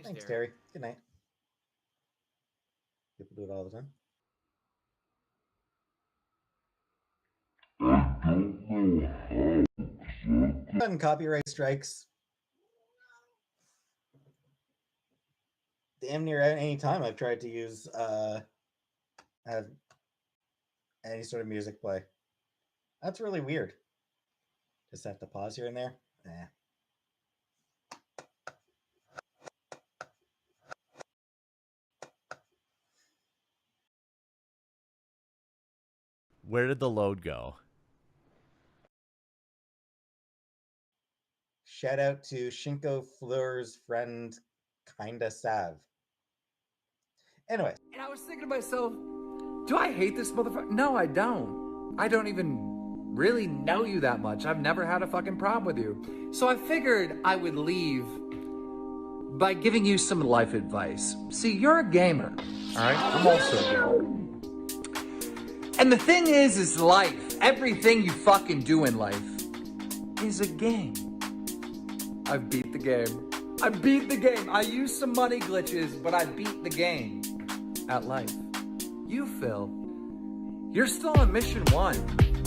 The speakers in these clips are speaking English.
Thanks, Terry. Good night. People do it all the time. And copyright strikes damn near any time I've tried to use have any sort of music play. That's really weird. Just have to pause here and there. Nah. Where did the load go? Shout out to Shinko Fleur's friend, Kinda Sav. Anyway. And I was thinking to myself, do I hate this motherfucker? No, I don't. I don't even really know you that much. I've never had a fucking problem with you. So I figured I would leave by giving you some life advice. See, you're a gamer, all right? I'm also a gamer. And the thing is life, everything you fucking do in life is a game. I've beat the game. I beat the game. I used some money glitches, but I beat the game at life. You, Phil, you're still on mission 1,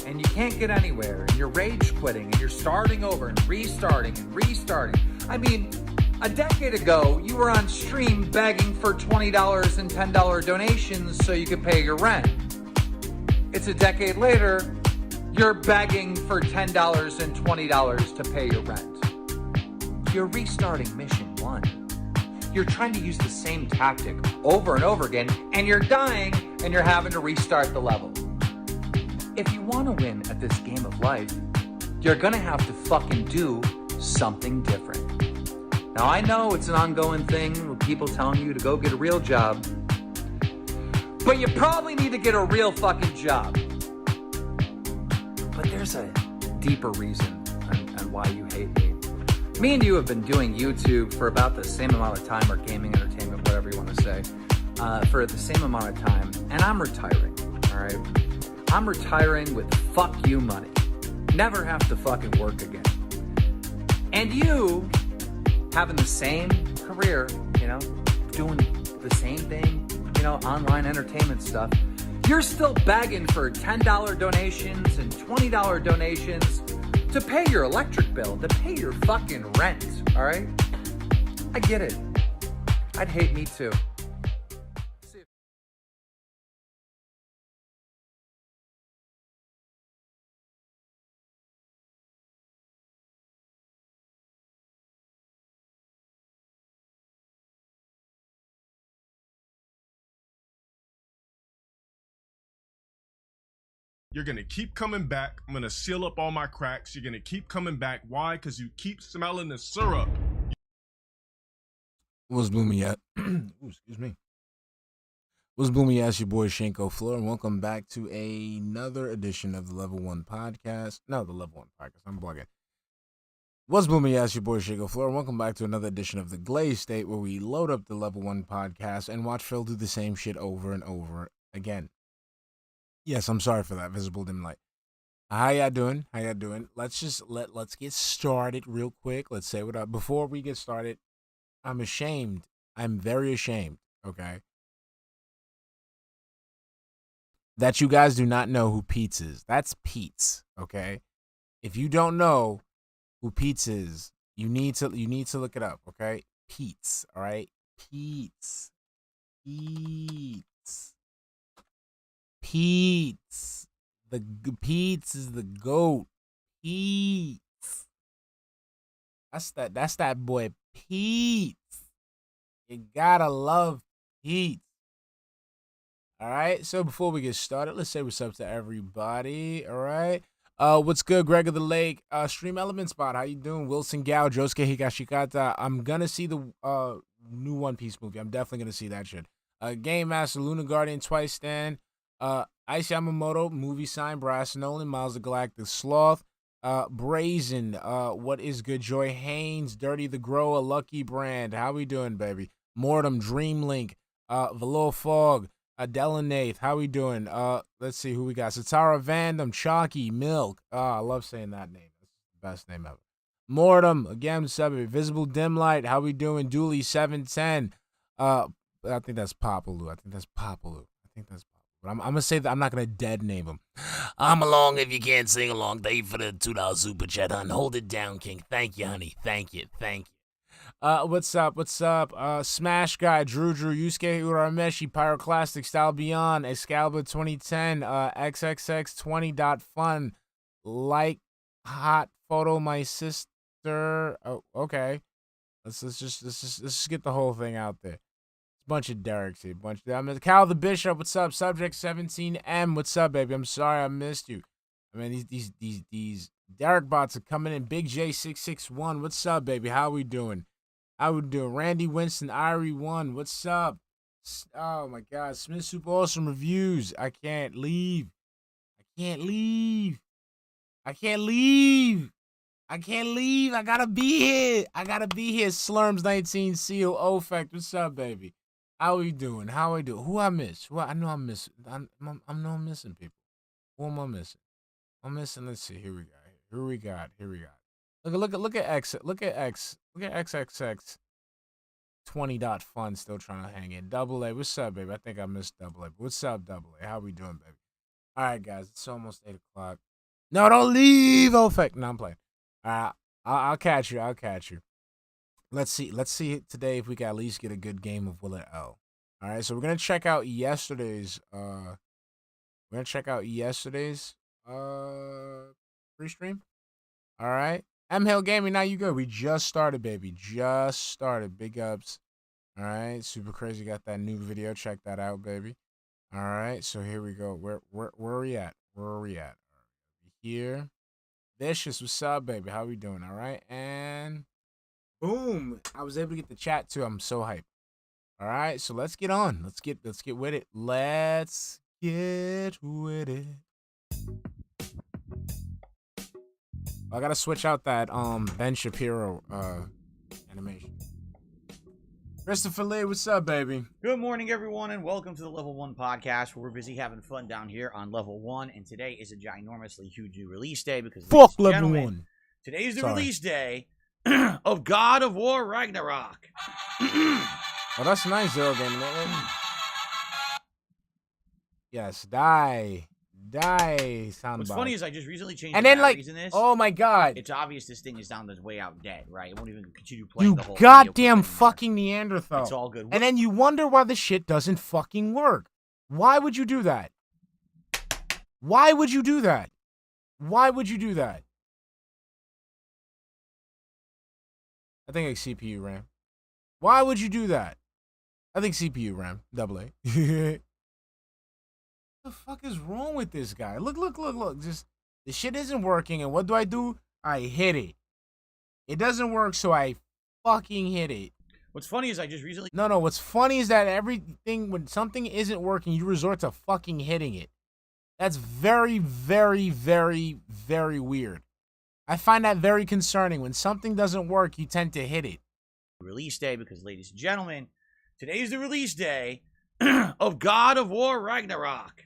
and you can't get anywhere, and you're rage quitting, and you're starting over and restarting and restarting. I mean, a decade ago, you were on stream begging for $20 and $10 donations so you could pay your rent. It's a decade later, you're begging for $10 and $20 to pay your rent. You're restarting mission 1. You're trying to use the same tactic over and over again, and you're dying, and you're having to restart the level. If you want to win at this game of life, you're gonna have to fucking do something different. Now, I know it's an ongoing thing with people telling you to go get a real job, but you probably need to get a real fucking job. But there's a deeper reason on why you hate me. Me and you have been doing YouTube for about the same amount of time, or gaming entertainment, whatever you want to say, for the same amount of time, and I'm retiring, all right? I'm retiring with fuck you money. Never have to fucking work again. And you, having the same career, you know, doing the same thing, you know, online entertainment stuff, you're still begging for $10 donations and $20 donations to pay your electric bill, to pay your fucking rent, all right? I get it. I'd hate me too. You're going to keep coming back. I'm going to seal up all my cracks. You're going to keep coming back. Why? Because you keep smelling the syrup. What's booming yet? Excuse me. What's booming yet? It's your boy Shinko Fleur, and welcome back to another edition of the Level 1 Podcast. No, the Level 1 Podcast. I'm bugging. What's booming yet? It's your boy Shinko Fleur, and welcome back to another edition of the Glaze State, where we load up the Level 1 Podcast and watch Phil do the same shit over and over again. Yes, I'm sorry for that, visible dim light. How y'all doing? How y'all doing? Let's get started real quick. Let's say what up. Before we get started, I'm ashamed. I'm very ashamed, okay, that you guys do not know who Pete's is. That's Pete's, okay? If you don't know who Pete's is, you need to look it up, okay? Pete's, all right? Pete's. The Pete's is the GOAT. Pete's. That's that boy Pete's. You gotta love Pete's. All right. So before we get started, let's say what's up to everybody. All right. What's good, Greg of the Lake? Stream Element Spot. How you doing? Wilson Gao, Josuke Higashikata. I'm gonna see the new One Piece movie. I'm definitely gonna see that shit. Game Master, Luna Guardian, Twice Stand. Ice Yamamoto, Movie Sign, Brass Nolan, Miles the Galactic Sloth, Brazen, What is Good, Joy Haynes, Dirty the Grower, Lucky Brand, how we doing, baby? Mortem, Dreamlink, Valor Fog, Adelinath, how we doing? Let's see who we got. Satara Vandam, Chalky, Milk. I love saying that name. That's the best name ever. Mortem, again, Visible Dim Light, how we doing? Dooley 710, I think that's Papaloo. I think that's Papaloo. But I'm gonna say that I'm not gonna dead name him. I'm along if you can't sing along. Thank you for the $2 super chat, hon. Hold it down, King. Thank you, honey. Thank you. What's up? Smash Guy, Drew, Yusuke Urameshi, Pyroclastic, Style Beyond, Excalibur 2010, XXX20.fun, like hot photo, my sister. Oh, okay. Let's just get the whole thing out there. Bunch of Derek's here. Cal the Bishop, what's up? Subject 17M, what's up, baby? I'm sorry I missed you. I mean, these Derek bots are coming in. Big J661, what's up, baby? How we doing? Randy Winston, Irie1, what's up? Oh my God, Smith Super Awesome Reviews. I can't leave. I gotta be here. Slurms19 COO Effect. What's up, baby? How we doing? Who I miss? I know I'm missing. I'm missing people. Who am I missing? Let's see. Here we got. Look at X. Look at XXX 20.fun still trying to hang in. Double A. What's up, baby? I think I missed Double A. But what's up, Double A? How we doing, baby? All right, guys. It's almost 8 o'clock. No, don't leave. Oh, fuck. No, I'm playing. All right. I'll catch you. Let's see today if we can at least get a good game of Will It L. All right, so we're gonna check out yesterday's pre-stream. All right, M Hill Gaming. Now you go. We just started, baby. Big ups. All right, super crazy. Got that new video. Check that out, baby. All right, so here we go. Where are we at? Here. Vicious, what's up, baby? How we doing? All right, and boom, I was able to get the chat too. I'm so hyped. All right, so let's get on. Let's get with it. I gotta switch out that Ben Shapiro animation. Christopher Lee, what's up, baby? Good morning, everyone, and welcome to the Level 1 podcast, where we're busy having fun down here on Level 1, and today is a ginormously huge new release day, because fuck Level 1. Today is the release day of God of War Ragnarok. Oh, that's nice, Zero Game. Yes, die. Soundbar. What's funny is I just recently changed and the then, batteries in this. Oh my God. It's obvious this thing is down the way out dead, right? It won't even continue playing the whole goddamn fucking Neanderthal. It's all good. And then you wonder why the shit doesn't fucking work. Why would you do that? I think it's CPU RAM. Why would you do that? I think CPU RAM. Double A. What the fuck is wrong with this guy? Look. Just the shit isn't working, and what do? I hit it. It doesn't work, so I fucking hit it. What's funny is I just recently... No. What's funny is that when something isn't working, you resort to fucking hitting it. That's very, very, very, very weird. I find that very concerning. When something doesn't work, you tend to hit it. Release day, because, ladies and gentlemen, today is the release day of God of War Ragnarok.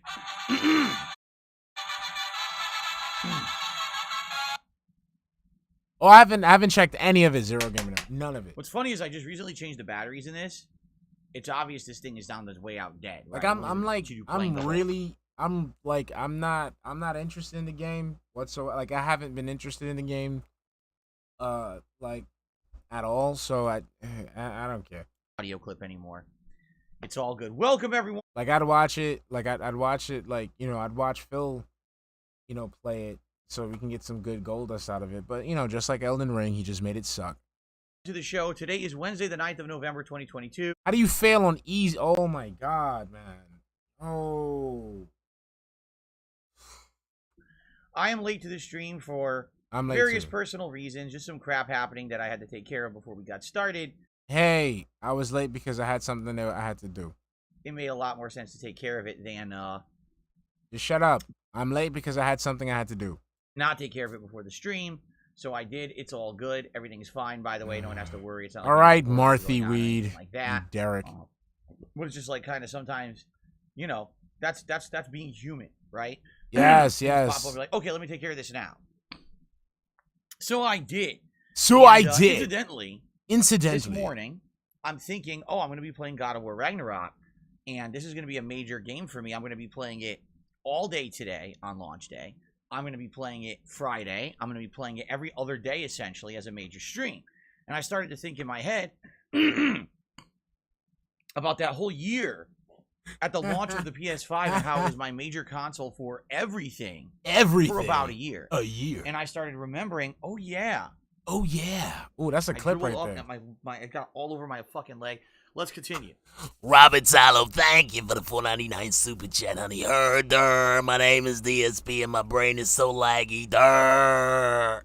Oh, I haven't checked any of it, Zero Gamer. None of it. What's funny is I just recently changed the batteries in this. It's obvious this thing is down the way out dead. Right? I'm not interested in the game whatsoever. Like, I haven't been interested in the game, at all. So I don't care. Audio clip anymore. It's all good. Welcome, everyone. Like, I'd watch it. I'd watch it. Like, I'd watch Phil, play it so we can get some good gold dust out of it. But, just like Elden Ring, he just made it suck. To the show. Today is Wednesday, the 9th of November, 2022. How do you fail on easy? Oh my God, man. Oh. I am late to the stream for various personal reasons. Just some crap happening that I had to take care of before we got started. Hey, I was late because I had something that I had to do. It made a lot more sense to take care of it than just shut up. I'm late because I had something I had to do. Not take care of it before the stream. So I did. It's all good. Everything is fine, by the way. No one has to worry. It's not all right, Marthy Weed. Like that. Derek. But it's just like kind of sometimes, that's being human, right? Yes. Pop over like, okay, let me take care of this now. So I did. Incidentally. This morning, I'm thinking, oh, I'm going to be playing God of War Ragnarok, and this is going to be a major game for me. I'm going to be playing it all day today on launch day. I'm going to be playing it Friday. I'm going to be playing it every other day, essentially, as a major stream. And I started to think in my head about that whole year at the launch of the PS5 and how it was my major console for everything. Everything. For about a year. A year. And I started remembering, oh, yeah. Oh, yeah. Oh, that's a clip right there. It got all over my fucking leg. Let's continue. Robert Salo, thank you for the $4.99 super chat, honey. Durr. My name is DSP and my brain is so laggy. Durr.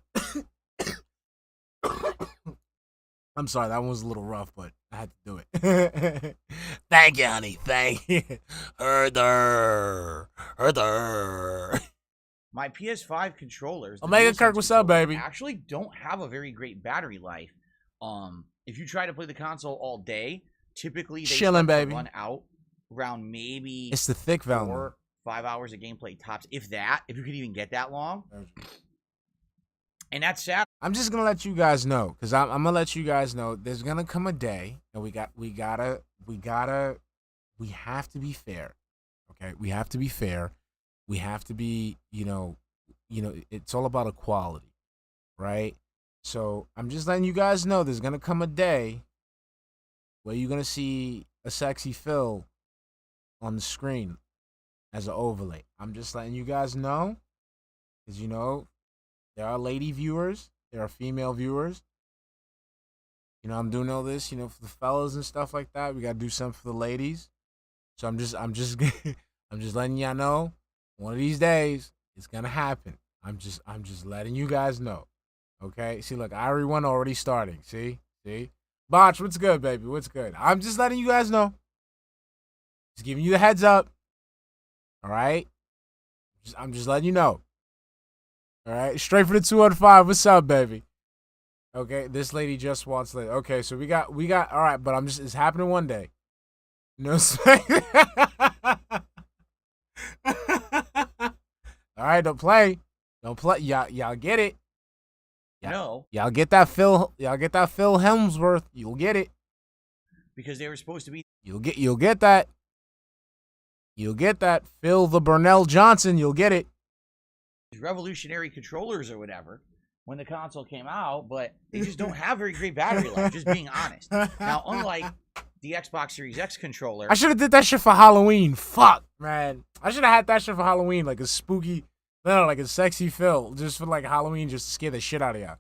I'm sorry, that one was a little rough, but I had to do it. Thank you, honey. Thank you. Durr. My PS5 controllers, Omega Kirk, what's up, baby? Actually don't have a very great battery life. If you try to play the console all day, typically they chilling, baby. Run out around maybe it's the thick valve. 4 or 5 hours of gameplay tops, if that. If you could even get that long, and that's sad. I'm just gonna let you guys know, because I'm gonna let you guys know there's gonna come a day, and we have to be fair. Okay, we have to be fair. We have to be, it's all about equality, right? So I'm just letting you guys know there's gonna come a day where you're gonna see a sexy Phil on the screen as an overlay. I'm just letting you guys know, because there are lady viewers, there are female viewers. I'm doing all this, for the fellas and stuff like that. We gotta do something for the ladies. So I'm just letting y'all know. One of these days, it's gonna happen. I'm just letting you guys know. Okay? See, look, Irie one already starting. See? Botch, what's good, baby? What's good? I'm just letting you guys know. Just giving you the heads up. All right? I'm just letting you know. All right? Straight for the 205. What's up, baby? Okay, this lady just wants later. Okay, so we got all right, but it's happening one day. No all right, don't play. Y'all get it. No. Y'all get that Phil Hemsworth. You'll get it. Because they were supposed to be. You'll get that. You'll get that Phil the Burnell Johnson. You'll get it. Revolutionary controllers or whatever when the console came out, but they just don't have very great battery life, just being honest. Now, unlike the Xbox Series X controller, I should have did that shit for Halloween. Fuck, man. I should have had that shit for Halloween, like a spooky, like a sexy Phil, just for like Halloween, just to scare the shit out of y'all.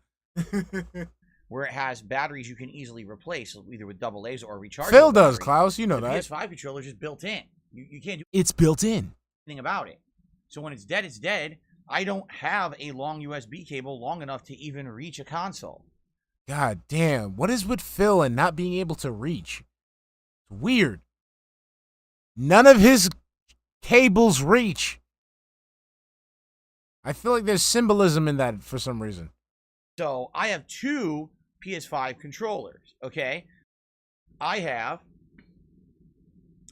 where it has batteries you can easily replace, either with double A's or rechargeable. Phil does, batteries. Klaus. You know the that. PS5 controller is just built in. You can't do It's built in. anything about it. So when it's dead, it's dead. I don't have a long USB cable long enough to even reach a console. God damn. What is with Phil and not being able to reach? It's weird. None of his cables reach. I feel like there's symbolism in that for some reason. So I have two PS5 controllers, okay? I have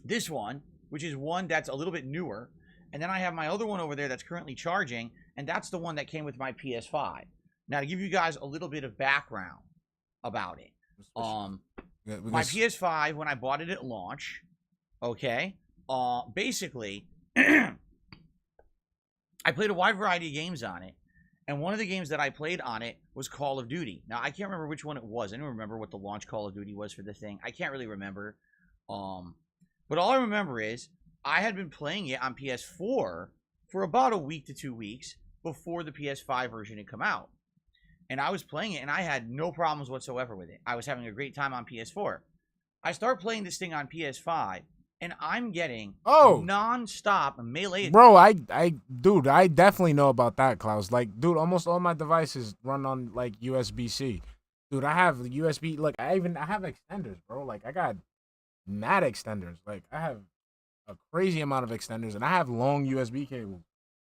this one, which is one that's a little bit newer. And then I have my other one over there that's currently charging, and that's the one that came with my PS5. Now, to give you guys a little bit of background about it. My PS5, when I bought it at launch, okay, basically, I played a wide variety of games on it, and one of the games that I played on it was Call of Duty. Now, I can't remember which one it was. I don't remember what the launch Call of Duty was for the thing. I can't really remember. But all I remember is I had been playing it on PS4 for about a week to 2 weeks before the PS5 version had come out. And I was playing it, and I had no problems whatsoever with it. I was having a great time on PS4. I start playing this thing on PS5, and I'm getting non-stop melee. Bro, dude, I definitely know about that, Klaus. Like, dude, almost all my devices run on, like, USB-C. Dude, I have USB, like, I have extenders, bro. Like, I got mad extenders. Like, I have a crazy amount of extenders, and I have long USB cables,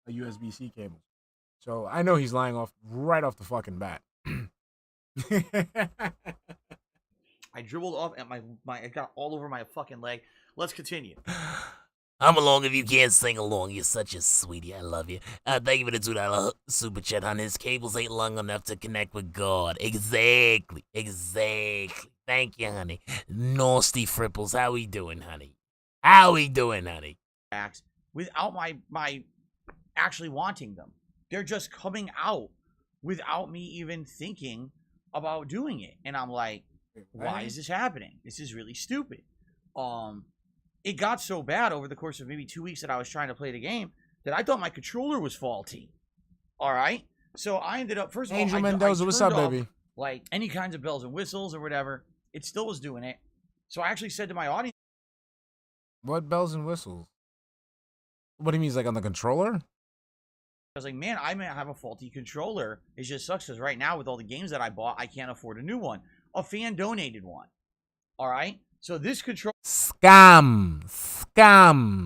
a USB-C cable. So I know he's lying right off the fucking bat. I dribbled off at it got all over my fucking leg. Let's continue. I'm along if you can't sing along. You're such a sweetie. I love you. Thank you for the $2 super chat, honey. His cables ain't long enough to connect with God. Exactly. Thank you, honey. Nasty Fripples, how we doing, honey? How we doing, honey? Without my actually wanting them. They're just coming out without me even thinking about doing it. And I'm like, why is this happening? This is really stupid. It got so bad over the course of maybe 2 weeks that I was trying to play the game that I thought my controller was faulty. All right? So I ended up, first of all, Angel Mendoza, what's up, baby? Like any kinds of bells and whistles or whatever. It still was doing it. So I actually said to my audience, What bells and whistles? What do you mean, like on the controller? I was like, man, I may have a faulty controller. It just sucks because right now with all the games that I bought, I can't afford a new one. A fan donated one. All right? So this controller Scam.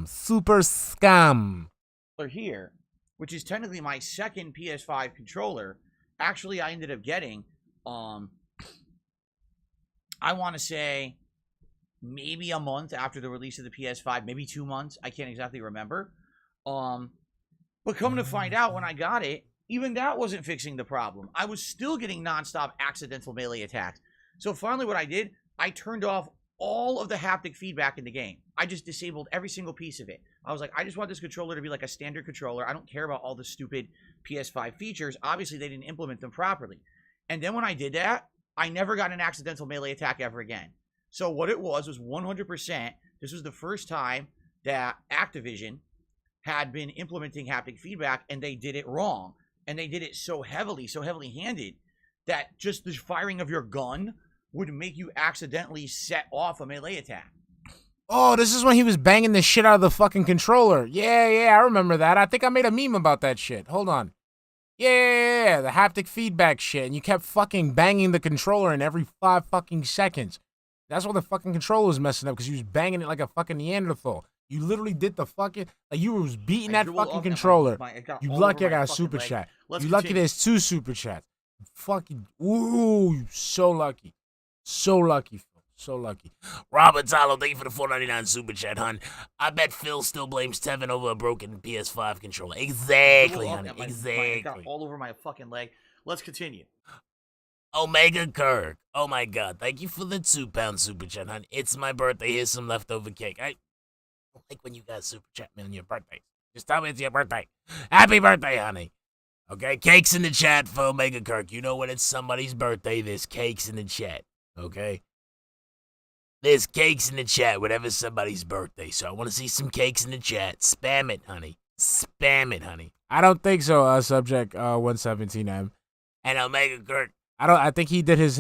Super scam. here, which is technically my second PS5 controller, actually I ended up getting, I want to say maybe a month after the release of the PS5, maybe 2 months. I can't exactly remember. But come to find out, when I got it, even that wasn't fixing the problem. I was still getting nonstop accidental melee attacks. So finally what I did, I turned off all of the haptic feedback in the game. I just disabled every single piece of it. I was like, I just want this controller to be like a standard controller. I don't care about all the stupid PS5 features. Obviously, they didn't implement them properly. And then when I did that, I never got an accidental melee attack ever again. So what it was 100%, this was the first time that Activision had been implementing haptic feedback, and they did it wrong. And they did it so heavily-handed, that just the firing of your gun would make you accidentally set off a melee attack. Oh, this is when he was banging the shit out of the fucking controller. Yeah, I remember that. I think I made a meme about that shit. Hold on. Yeah, the haptic feedback shit. And you kept fucking banging the controller in every 5 fucking seconds. That's why the fucking controller was messing up, because you was banging it like a fucking Neanderthal. You literally did the fucking, like you was beating that fucking controller. You lucky I got a super chat. You lucky there's 2 super chats. Fucking, ooh, you so lucky. So lucky, Phil. So lucky. Robert Zalo, thank you for the $4.99 super chat, hon. I bet Phil still blames Tevin over a broken PS5 controller. Exactly, honey. Exactly. I got all over my fucking leg. Let's continue. Omega Kirk. Oh my God. Thank you for the £2 super chat, hon. It's my birthday. Here's some leftover cake. I don't like when you guys super chat me on your birthday. Just tell me it's your birthday. Happy birthday, honey. Okay? Cakes in the chat for Omega Kirk. You know when it's somebody's birthday, there's cakes in the chat. Okay? There's cakes in the chat whenever somebody's birthday. So I want to see some cakes in the chat. Spam it, honey. Spam it, honey. I don't think so, subject 117M. And Omega Kirk. I think he did his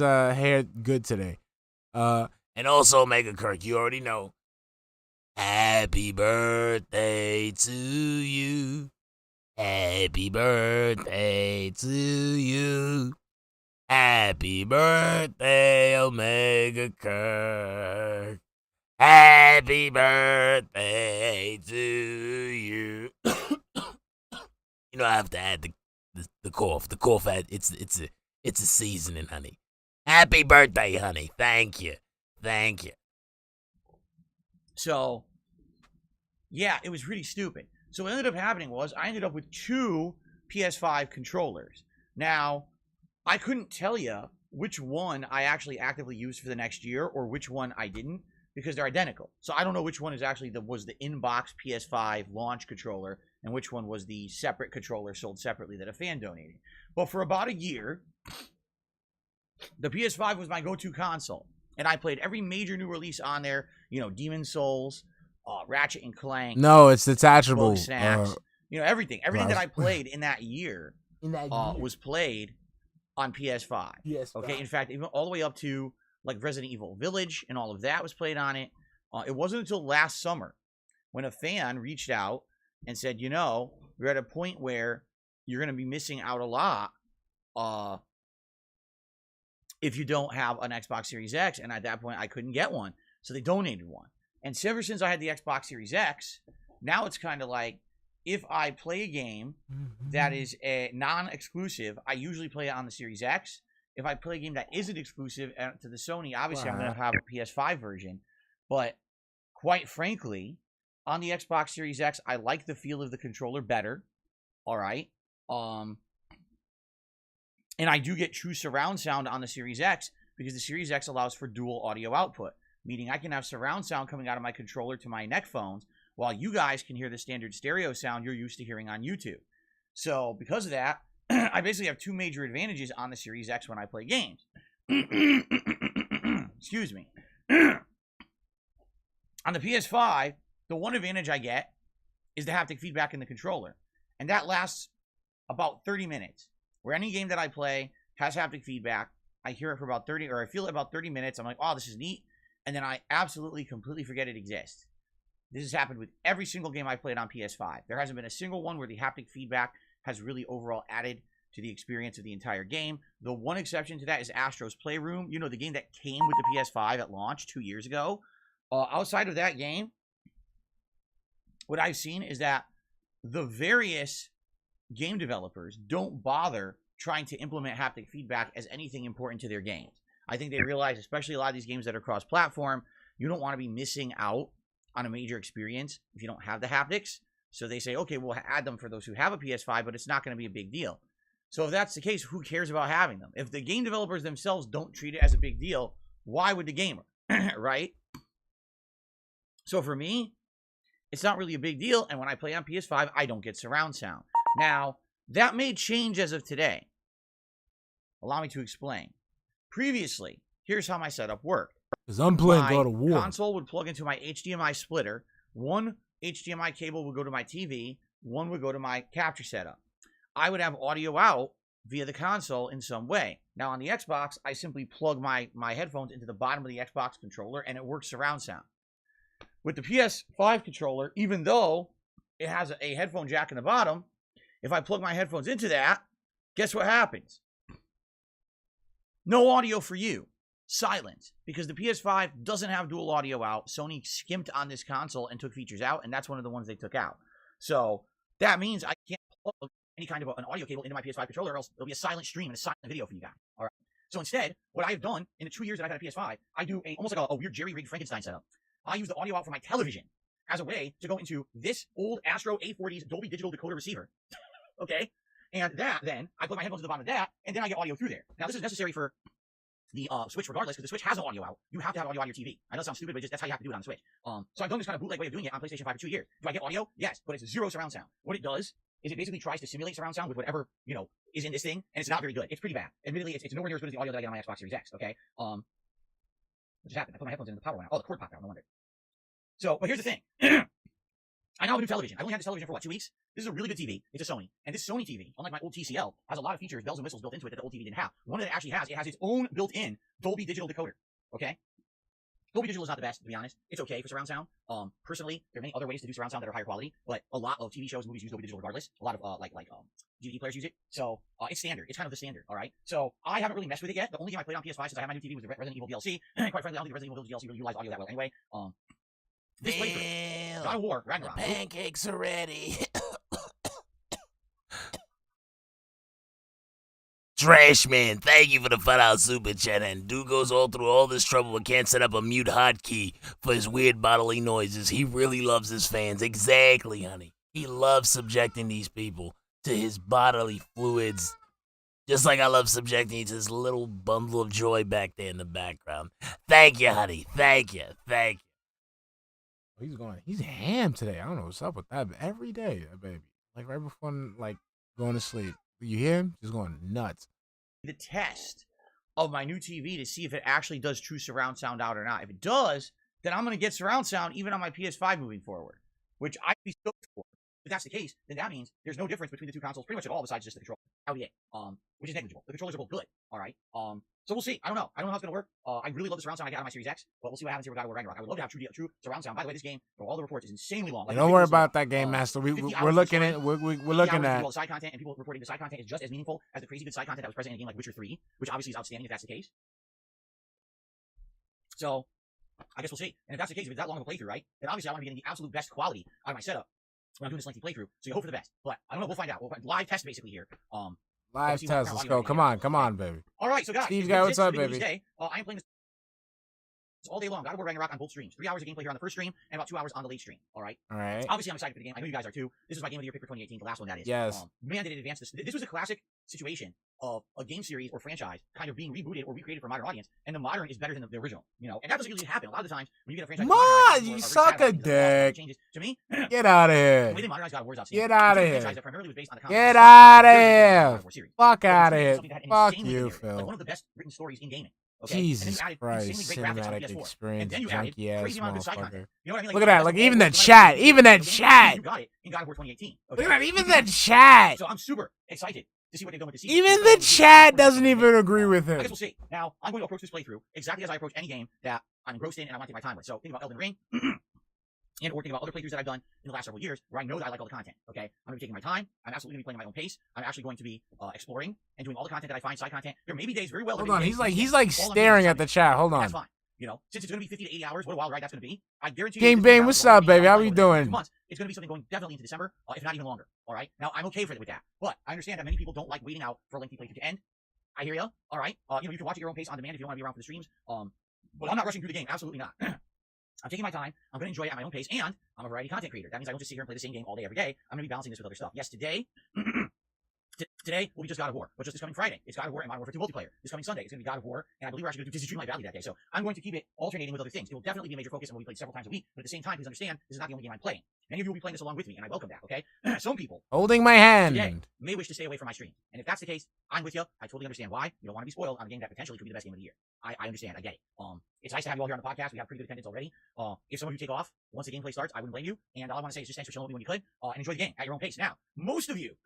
hair good today. And also Omega Kirk, you already know. Happy birthday to you. Happy birthday to you. Happy birthday, Omega Kirk. Happy birthday to you. You know I have to add the cough. The cough, it's a seasoning, honey. Happy birthday, honey. Thank you. Thank you. So, yeah, it was really stupid. So what ended up happening was I ended up with 2 PS5 controllers. Now, I couldn't tell you which one I actually actively used for the next year or which one I didn't, because they're identical. So I don't know which one is actually was the in-box PS5 launch controller and which one was the separate controller sold separately that a fan donated. But for about a year, the PS5 was my go-to console. And I played every major new release on there. You know, Demon Souls, Ratchet and Clank. No, it's detachable. Snacks, everything. Everything that I played in that year was played on PS5. Yes. Okay. In fact, even all the way up to like Resident Evil Village and all of that was played on it. It wasn't until last summer when a fan reached out and said, we're at a point where you're going to be missing out a lot if you don't have an Xbox Series X. And at that point, I couldn't get one. So they donated one. And so ever since I had the Xbox Series X, now it's kind of like, if I play a game that is a non-exclusive, I usually play it on the Series X. If I play a game that isn't exclusive to the Sony, obviously I'm going to have a PS5 version. But quite frankly, on the Xbox Series X, I like the feel of the controller better. All right. And I do get true surround sound on the Series X because the Series X allows for dual audio output, meaning I can have surround sound coming out of my controller to my neck phones, while you guys can hear the standard stereo sound you're used to hearing on YouTube. So because of that, I basically have two major advantages on the Series X when I play games. Excuse me. On the PS5, the one advantage I get is the haptic feedback in the controller. And that lasts about 30 minutes. Where any game that I play has haptic feedback, I hear it for about 30, or I feel it about 30 minutes. I'm like, oh, this is neat. And then I absolutely, completely forget it exists. This has happened with every single game I've played on PS5. There hasn't been a single one where the haptic feedback has really overall added to the experience of the entire game. The one exception to that is Astro's Playroom. You know, the game that came with the PS5 at launch 2 years ago. Outside of that game, what I've seen is that the various game developers don't bother trying to implement haptic feedback as anything important to their games. I think they realize, especially a lot of these games that are cross-platform, you don't want to be missing out on a major experience if you don't have the haptics. So they say, okay, we'll add them for those who have a PS5, but it's not going to be a big deal. So if that's the case, who cares about having them? If the game developers themselves don't treat it as a big deal, why would the gamer, right? So for me, it's not really a big deal, and when I play on PS5, I don't get surround sound. Now, that may change as of today. Allow me to explain. Previously, here's how my setup worked. Because I'm playing God of War. My console would plug into my HDMI splitter. One HDMI cable would go to my TV. One would go to my capture setup. I would have audio out via the console in some way. Now, on the Xbox, I simply plug my headphones into the bottom of the Xbox controller, and it works surround sound. With the PS5 controller, even though it has a headphone jack in the bottom, if I plug my headphones into that, guess what happens? No audio for you. Silence. Because the PS5 doesn't have dual audio out. Sony skimped on this console and took features out, and that's one of the ones they took out. So that means I can't plug any kind of an audio cable into my PS5 controller, or else it'll be a silent stream and a silent video for you guys. All right. So instead, what I have done in the 2 years that I've had a PS5, I do almost like a weird jerry-rigged Frankenstein setup. I use the audio out from my television as a way to go into this old Astro A40's Dolby Digital decoder receiver. Okay? And that, then, I put my headphones to the bottom of that, and then I get audio through there. Now, this is necessary for the Switch regardless, because the Switch has no audio out. You have to have audio on your TV. I know it sounds stupid, but that's how you have to do it on the Switch. So I've done this kind of bootleg way of doing it on PlayStation 5 for 2 years. Do I get audio? Yes, but it's zero surround sound. What it does is it basically tries to simulate surround sound with whatever, you know, is in this thing, and it's not very good. It's pretty bad. Admittedly, it's nowhere near as good as the audio that I get on my Xbox Series X, okay? What just happened? I put my headphones in and the power went out. Oh, the cord popped out, no wonder. So, but here's the thing. I now have a new television. I've only had this television for, 2 weeks? This is a really good TV. It's a Sony. And this Sony TV, unlike my old TCL, has a lot of features, bells and whistles built into it that the old TV didn't have. One that it actually has, it has its own built-in Dolby Digital decoder. Okay? Dolby Digital is not the best, to be honest. It's okay for surround sound. Personally, there are many other ways to do surround sound that are higher quality, but a lot of TV shows, movies use Dolby Digital regardless. A lot of, DVD players use it. So, it's standard. It's kind of the standard, alright? So, I haven't really messed with it yet. The only game I played on PS5 since I had my new TV was the Resident Evil DLC. Quite frankly, I don't think the Resident Evil DLC really utilized audio that well anyway. This playthrough, God of War, Ragnarok. The pancakes are ready. Trashman, thank you for the $5 super chat. And dude goes all through all this trouble but can't set up a mute hotkey for his weird bodily noises. He really loves his fans. Exactly, honey. He loves subjecting these people to his bodily fluids. Just like I love subjecting you to this little bundle of joy back there in the background. Thank you, honey. Thank you. Thank you. He's ham today. I don't know what's up with that. But every day, that baby. Like right before going to sleep. You hear him? Just going nuts. The test of my new TV to see if it actually does true surround sound out or not. If it does, then I'm going to get surround sound even on my PS5 moving forward, which I'd be stoked for. If that's the case, then that means there's no difference between the two consoles pretty much at all besides just the controller. That would be it. Which is negligible. The controllers are both good. All right. So we'll see. I don't know how it's going to work. I really love the surround sound I got on my Series X, but we'll see what happens here with God of War Ragnarok. I would love to have true surround sound. By the way, this game, for all the reports, is insanely long. Like, don't worry about that, Game Master. We're looking at all the side content, and people reporting the side content is just as meaningful as the crazy good side content that was present in a game like Witcher 3, which obviously is outstanding if that's the case. So I guess we'll see. And if that's the case, if it's that long of a playthrough, right, then obviously I want to be getting the absolute best quality out of my setup when I'm doing this lengthy playthrough. So you hope for the best. But I don't know. We'll find out. We'll live test basically here. Live test. Let's go. Come on, baby. All right, so guys, Steve guy, what's up, baby? I am playing this all day long. God of War Ragnarok on both streams. 3 hours of gameplay here on the first stream and about 2 hours on the late stream. All right. All right. Obviously, I'm excited for the game. I know you guys are too. This is my game of the year pick for 2018, the last one that is. Yes. Man, did it advance this. This was a classic situation of a game series or franchise kind of being rebooted or recreated for a modern audience, and the modern is better than the original. And that doesn't usually happen. A lot of the times when you get a franchise, you suck a dick. Changes. To me, get out of here. The way they modernized God of War is outstanding. Get out of here. That primarily was based on the Get out of here. Fuck out of here. Fuck you, Phil. Like one of the best written stories in gaming. Okay? Jesus Christ, cinematic experience, junky ass motherfucker. You know what I mean? Like, look at that, like even that chat, even that chat. You got it in God of War 2018. Okay? Look at that, even that chat. So I'm super excited to see what they've done with the season. Even the chat doesn't even agree with I him. guess we'll see. Now, I'm going to approach this playthrough exactly as I approach any game that I'm engrossed in and I want to take my time with. So think about Elden Ring. And or think about other playthroughs that I've done in the last several years where I know that I like all the content, okay? I'm going to be taking my time. I'm absolutely going to be playing at my own pace. I'm actually going to be exploring and doing all the content that I find, side content. There may be days very well. Hold on, he's like staring at the chat. Hold on. That's fine. Since it's going to be 50 to 80 hours, what a wild ride that's going to be. I guarantee you. Game Bang, what's up, baby? How we doing? 2 months, it's going to be something going definitely into December, if not even longer, all right? Now, I'm okay with that. But I understand that many people don't like waiting out for a lengthy playthrough to end. I hear you, all right? You can watch at your own pace on demand if you want to be around for the streams. But I'm not rushing through the game. Absolutely not. I'm taking my time. I'm going to enjoy it at my own pace, and I'm a variety content creator. That means I don't just sit here and play the same game all day, every day. I'm going to be balancing this with other stuff. Yes, today will be just God of War, but just this coming Friday, it's God of War and Modern Warfare 2 multiplayer. This coming Sunday, it's going to be God of War, and I believe we're actually going to do Dreamlight Valley that day. So I'm going to keep it alternating with other things. It will definitely be a major focus and will be played several times a week, but at the same time, please understand, this is not the only game I'm playing. Many of you will be playing this along with me, and I welcome that, okay? Some people holding my hand today may wish to stay away from my stream. And if that's the case, I'm with you. I totally understand why. You don't want to be spoiled on a game that potentially could be the best game of the year. I understand. I get it. It's nice to have you all here on the podcast. We have pretty good attendance already. If some of you take off once the gameplay starts, I wouldn't blame you. And all I want to say is just thanks for chilling with me when you could, and enjoy the game at your own pace. Now, most of you,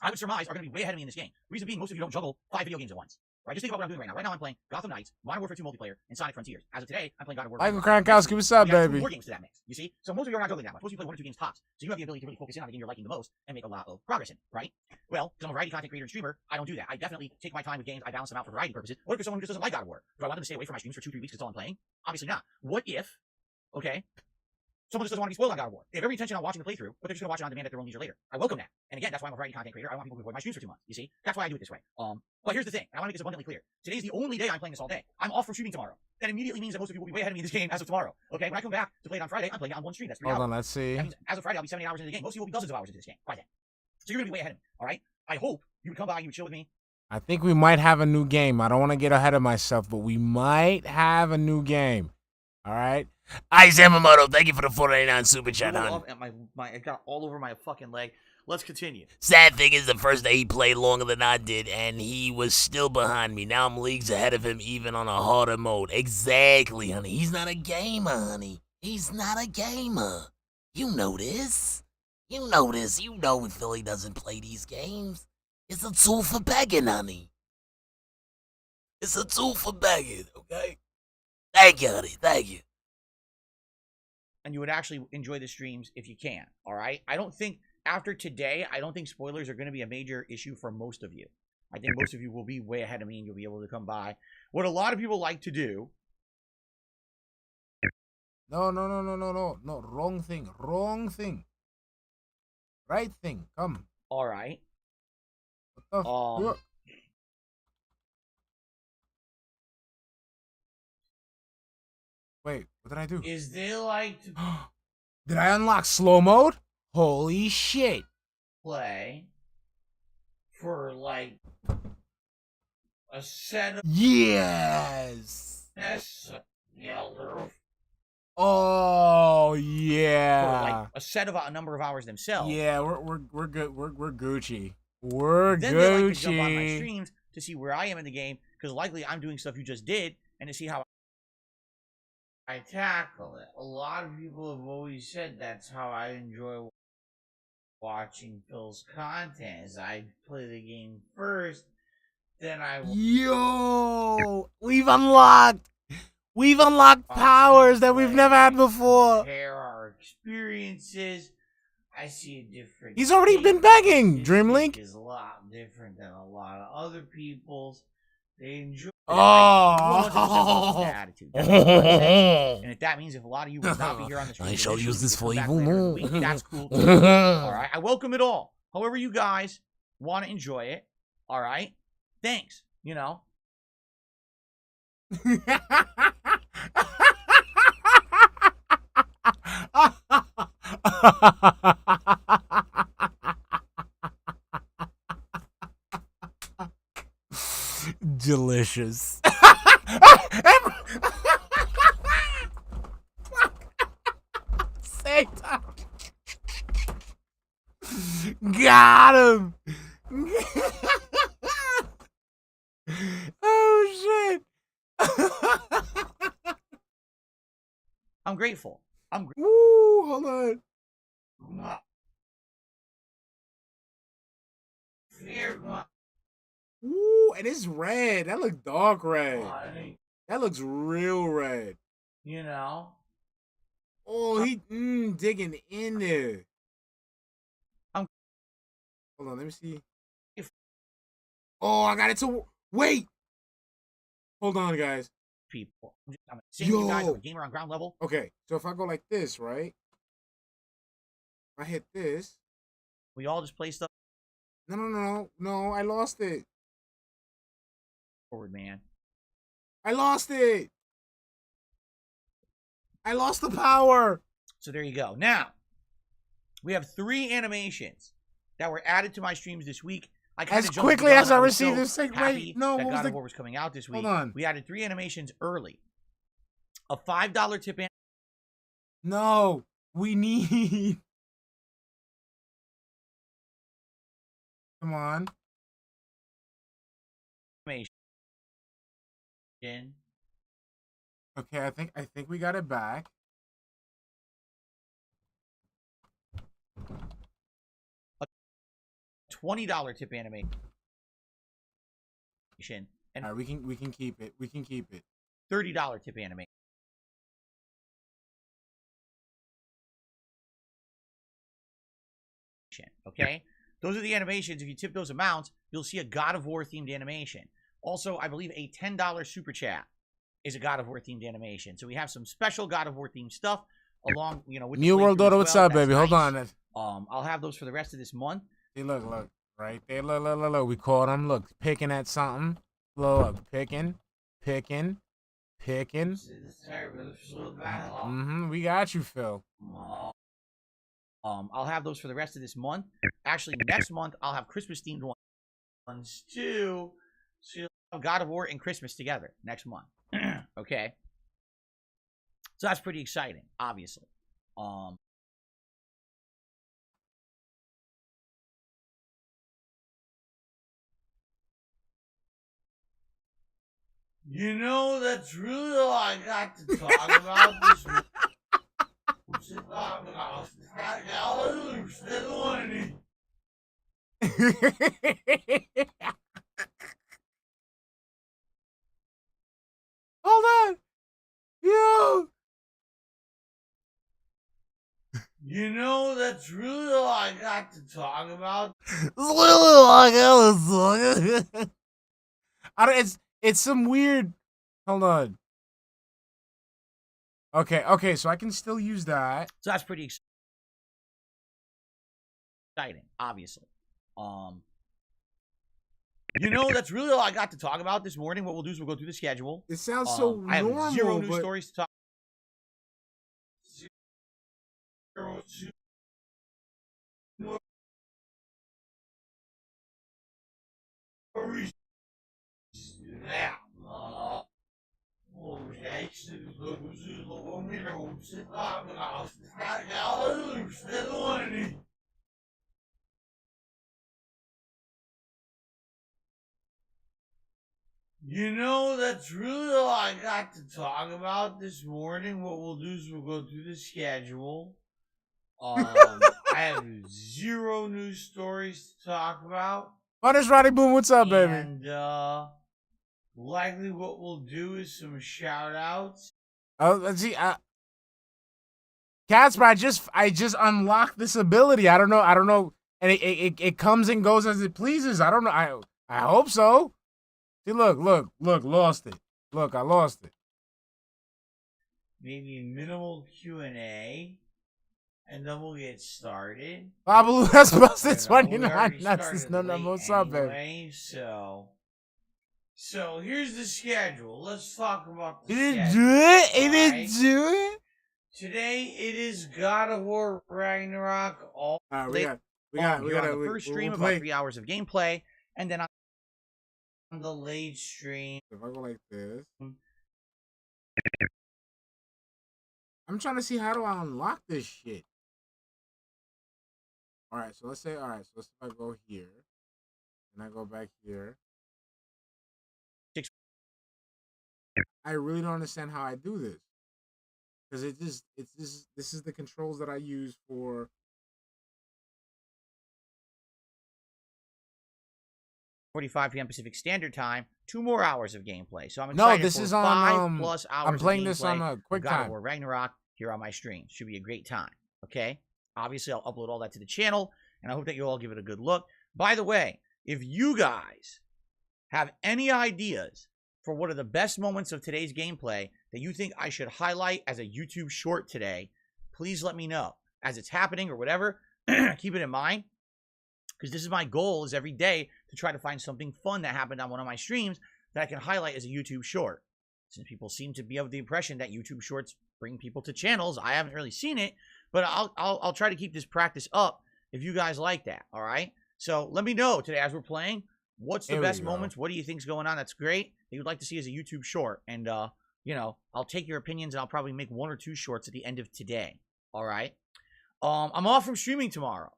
I would surmise, are going to be way ahead of me in this game. Reason being, most of you don't juggle 5 video games at once. Right? Just think about what I'm doing right now. Right now, I'm playing Gotham Knights, Modern Warfare 2 multiplayer, and Sonic Frontiers. As of today, I'm playing God of War. Michael Krankowski, what's up, baby? More games to that mix. You see? So most of you are not juggling that much. Most of you play 1 or 2 games tops. So you have the ability to really focus in on the game you're liking the most and make a lot of progress in, right? Well, because I'm a variety content creator and streamer, I don't do that. I definitely take my time with games. I balance them out for variety purposes. What if there's someone who just doesn't like God of War? Do I want them to stay away from my streams for 2-3 weeks because it's all I'm playing? Obviously not. What if, okay, someone just doesn't want to be spoiled on God of War? They have every intention on watching the playthrough, but they're just going to watch it on demand at their own leisure later. I welcome that. And again, that's why I'm a variety content creator. I want people to avoid my streams for 2 months. You see? That's why I do it this way. But here's the thing. And I want to make this abundantly clear. Today's the only day I'm playing this all day. I'm off from shooting tomorrow. That immediately means that most of you will be way ahead of me in this game as of tomorrow. Okay? When I come back to play it on Friday, I'm playing it on 1 stream. That's 3 hours. Hold on, let's see. That means as of Friday, I'll be 7-8 hours into the game. Most of you will be dozens of hours into this game by then. So you're going to be way ahead of me. All right? I hope you would come by and you would chill with me. I think we might have a new game. I don't want to get ahead of myself, but we might have a new game. All right? Yamamoto, thank you for the 499 super chat, hon. I got all over my fucking leg. Let's continue. Sad thing is, the first day he played longer than I did, and he was still behind me. Now I'm leagues ahead of him, even on a harder mode. Exactly, honey. He's not a gamer, honey. He's not a gamer. You know this. You know this. You know Philly doesn't play these games. It's a tool for begging, honey. It's a tool for begging, okay? Thank you, honey. Thank you. And you would actually enjoy the streams if you can, all right? I don't think, after today, I don't think spoilers are going to be a major issue for most of you. I think most of you will be way ahead of me and you'll be able to come by. What a lot of people like to do. No, wrong thing. Right thing, come. All right. What the fuck? Wait, what did I do? Is they like to Did I unlock slow mode? Holy shit. play for like a set of Yes. Oh for yeah. like a set of a number of hours themselves. Yeah, we're good. We're Gucci. We're Then they like to jump on my Gucci. streams to see where I am in the game because likely I'm doing stuff you just did and to see how I tackle it. A lot of people have always said that's how I enjoy watching Phil's content. Is I play the game first, then I Yo, we've unlocked powers that we've never had before. compare our experiences. I see a different. He's already been take. begging, His Dreamlink. take is a lot different than a lot of other people's. They enjoy. Oh. Attitude. That's what I'm saying. And if that means if a lot of you would not be here on the stream, I shall use this for back evil. later in the week, that's cool too. All right, I welcome it all. However, you guys want to enjoy it. All right, thanks. You know. Delicious. Same time. Got him. Oh shit. I'm grateful. Woo, hold on. Ooh, and it's red. That looks dark red. That looks real red. You know. Oh, he digging in there. Hold on, let me see. Oh, I got it to wait. Hold on, guys. People. I'm seeing you guys. I'm a gamer on ground level. Okay, so if I go like this, right? I hit this. We all just play stuff No, I lost it. forward, man. I lost it. I lost the power. So there you go. Now, we have 3 animations that were added to my streams this week. As quickly as I received this thing, wait, no, what was God of War was coming out this week. Hold on. We added 3 animations early. A $5 tip in. No, we need. Come on. Animation. Okay, I think we got it back. A $20 tip animation. And all right, we can keep it. We can keep it. $30 tip animation. Okay? Those are the animations. If you tip those amounts, you'll see a God of War themed animation. Also, I believe a $10 super chat is a God of War themed animation. So we have some special God of War themed stuff along, with New World Order. What's up, baby? That's Hold nice. on. I'll have those for the rest of this month. Hey, look, right there. Look. We caught him. Look, picking at something. Look, picking. We got you, Phil. I'll have those for the rest of this month. Actually, next month I'll have Christmas themed ones too. So you'll have God of War and Christmas together next month. Okay. So that's pretty exciting, obviously. That's really all I got to talk about this week. Hold on. Yo. That's really all I got to talk about. It's some weird. Hold on. Okay, so I can still use that. So that's pretty exciting, obviously. That's really all I got to talk about this morning. What we'll do is we'll go through the schedule. It sounds so normal. I have 0 news stories to talk. That's really all I got to talk about this morning. What we'll do is we'll go through the schedule. I have 0 news stories to talk about. What is Roddy Boom? What's up, baby? And likely what we'll do is some shout outs. Oh, let's see. Casper, I just unlocked this ability. I don't know. And it comes and goes as it pleases. I don't know. I hope so. See, look, lost it. Look, I lost it. Maybe minimal Q&A, and then we'll get started. Babalu has busted 29 nuts. It's no, what's up, baby? So So here's the schedule. Let's talk about the It didn't schedule. do it. It Alright? didn't do it. Today it is God of War Ragnarok all All right, day we got long. Here on the we first stream we'll about play. 3 hours of gameplay, and then on the late stream. If I go like this, I'm trying to see how do I unlock this shit. All right, so let's say, all right, so let's if I go here, and I go back here. I really don't understand how I do this, because this is the controls that I use for. 45 p.m. Pacific Standard Time, 2 more hours of gameplay. So I'm No, excited this for is 5 on. plus hours I'm playing of this on gameplay a quick of God of time. War Ragnarok here on my stream. Should be a great time. Okay? Obviously, I'll upload all that to the channel, and I hope that you all give it a good look. By the way, if you guys have any ideas for what are the best moments of today's gameplay that you think I should highlight as a YouTube short today, please let me know. As it's happening or whatever, keep it in mind. Because this is my goal, is every day to try to find something fun that happened on one of my streams that I can highlight as a YouTube short. Since people seem to be of the impression that YouTube shorts bring people to channels, I haven't really seen it, but I'll try to keep this practice up if you guys like that, all right? So let me know today as we're playing, what's the best moments? What do you think's going on that's great that you'd like to see as a YouTube short? And, you know, I'll take your opinions and I'll probably make 1 or 2 shorts at the end of today, all right? I'm off from streaming tomorrow.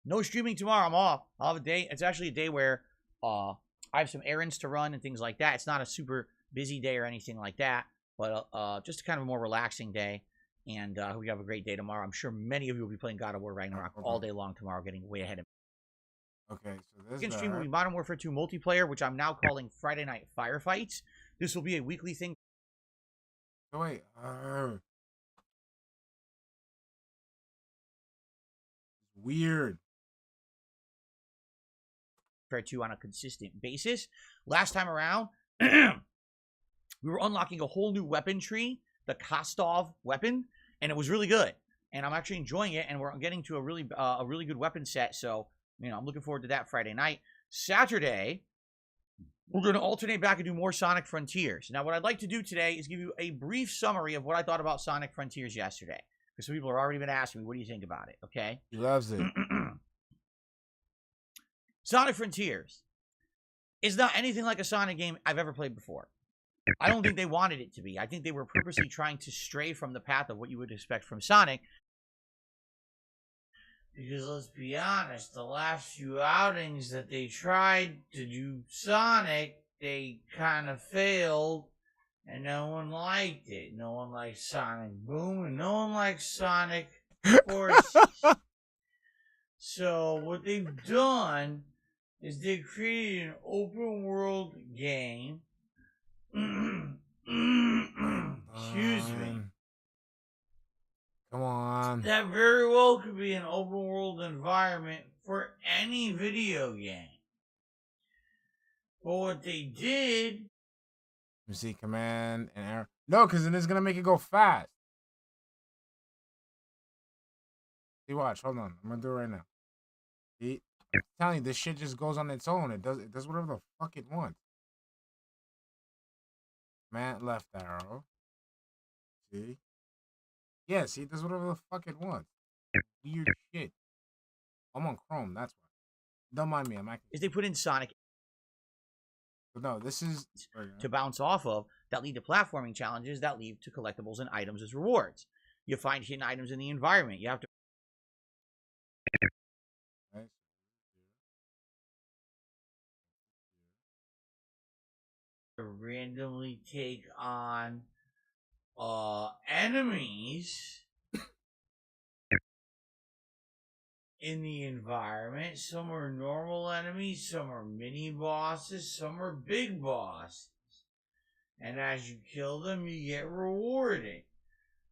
No streaming tomorrow. I'm off. I'll have a day. It's actually a day where I have some errands to run and things like that. It's not a super busy day or anything like that, but just kind of a more relaxing day. And we have a great day tomorrow. I'm sure many of you will be playing God of War Ragnarok all day long tomorrow, getting way ahead of me. Okay, so this Second stream will be Modern Warfare 2 multiplayer, which I'm now calling Friday Night Firefights. This will be a weekly thing. Oh wait, weird. 2 on a consistent basis. Last time around, we were unlocking a whole new weapon tree, the Kostov weapon, and it was really good. And I'm actually enjoying it, and we're getting to a really good weapon set. So, you know, I'm looking forward to that Friday night. Saturday, we're going to alternate back and do more Sonic Frontiers. Now, what I'd like to do today is give you a brief summary of what I thought about Sonic Frontiers yesterday. Because some people have already been asking me, what do you think about it? Okay? He loves it. Sonic Frontiers is not anything like a Sonic game I've ever played before. I don't think they wanted it to be. I think they were purposely trying to stray from the path of what you would expect from Sonic. Because let's be honest, the last few outings that they tried to do Sonic, they kind of failed, and no one liked it. No one liked Sonic Boom, and no one liked Sonic Forces. So what they've done is they created an open world game. Excuse me. Come on. That very well could be an open world environment for any video game. But what they did... You see command and error. No, because then it's going to make it go fast. See, watch. Hold on. I'm going to do it right now. See? I'm telling you, this shit just goes on its own. It does whatever the fuck it wants. Man, left arrow. See? Yeah, see, it does whatever the fuck it wants. Weird shit. I'm on Chrome, that's why. Don't mind me, I'm acting. Is they put in Sonic... But no, this is... to bounce off of that lead to platforming challenges that lead to collectibles and items as rewards. You find hidden items in the environment. You have to... randomly take on enemies in the environment. Some are normal enemies, some are mini bosses, some are big bosses. And as you kill them, you get rewarded.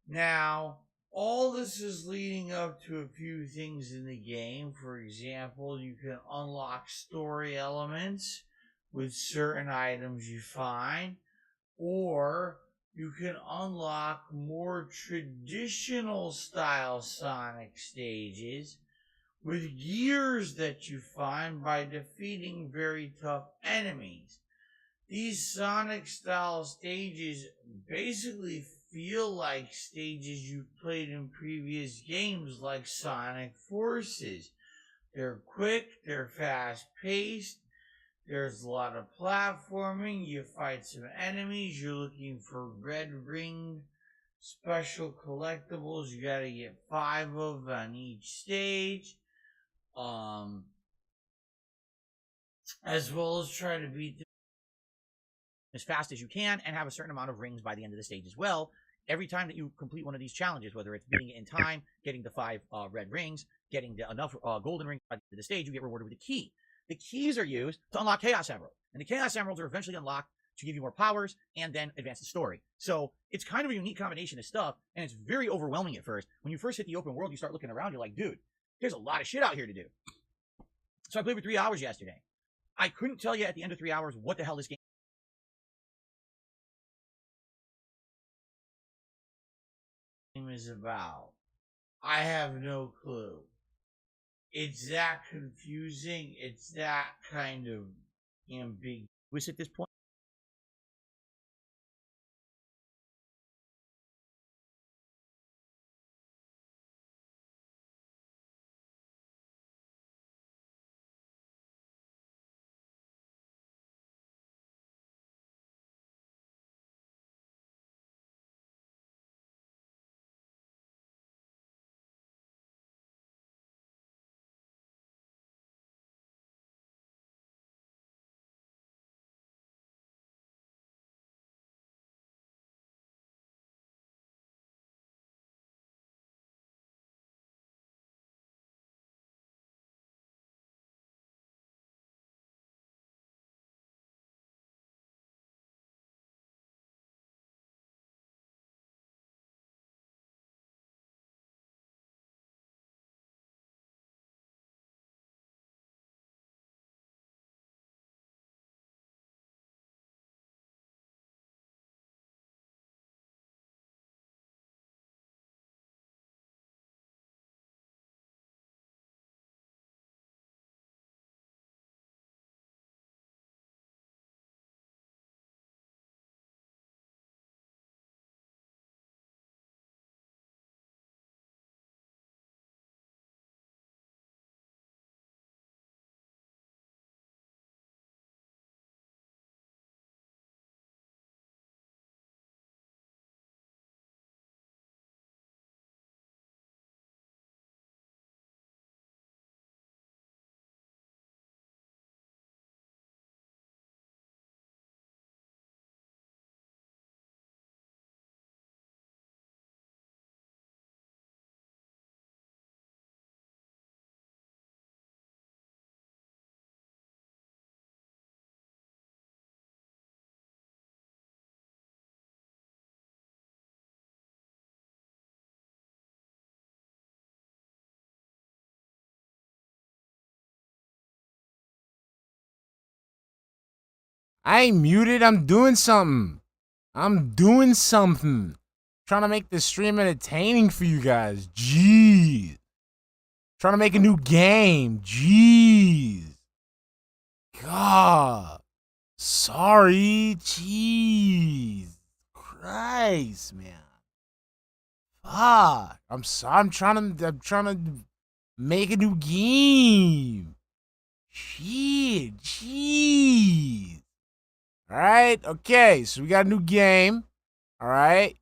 Now, all this is leading up to a few things in the game. For example, you can unlock story elements with certain items you find, or you can unlock more traditional style Sonic stages with gears that you find by defeating very tough enemies. These Sonic-style stages basically feel like stages you've played in previous games like Sonic Forces. They're quick, they're fast-paced, there's a lot of platforming, you fight some enemies, you're looking for red ring special collectibles, you gotta get 5 of on each stage. As well as try to beat them as fast as you can and have a certain amount of rings by the end of the stage as well. Every time that you complete one of these challenges, whether it's beating it in time, getting the 5 red rings, getting enough golden rings by the end of the stage, you get rewarded with a key. The keys are used to unlock Chaos Emeralds, and the Chaos Emeralds are eventually unlocked to give you more powers and then advance the story. So it's kind of a unique combination of stuff, and it's very overwhelming at first. When you first hit the open world, you start looking around, you're like, dude, there's a lot of shit out here to do. So I played for 3 hours yesterday. I couldn't tell you at the end of 3 hours what the hell this game is about. I have no clue. It's that confusing. It's that kind of ambiguous at this point. I ain't muted. I'm doing something. I'm doing something. Trying to make this stream entertaining for you guys. Jeez. Trying to make a new game. Jeez. God. Sorry. Jeez. Christ, man. Fuck. I'm trying to make a new game. Shit. Jeez. All right. Okay. So we got a new game. All right.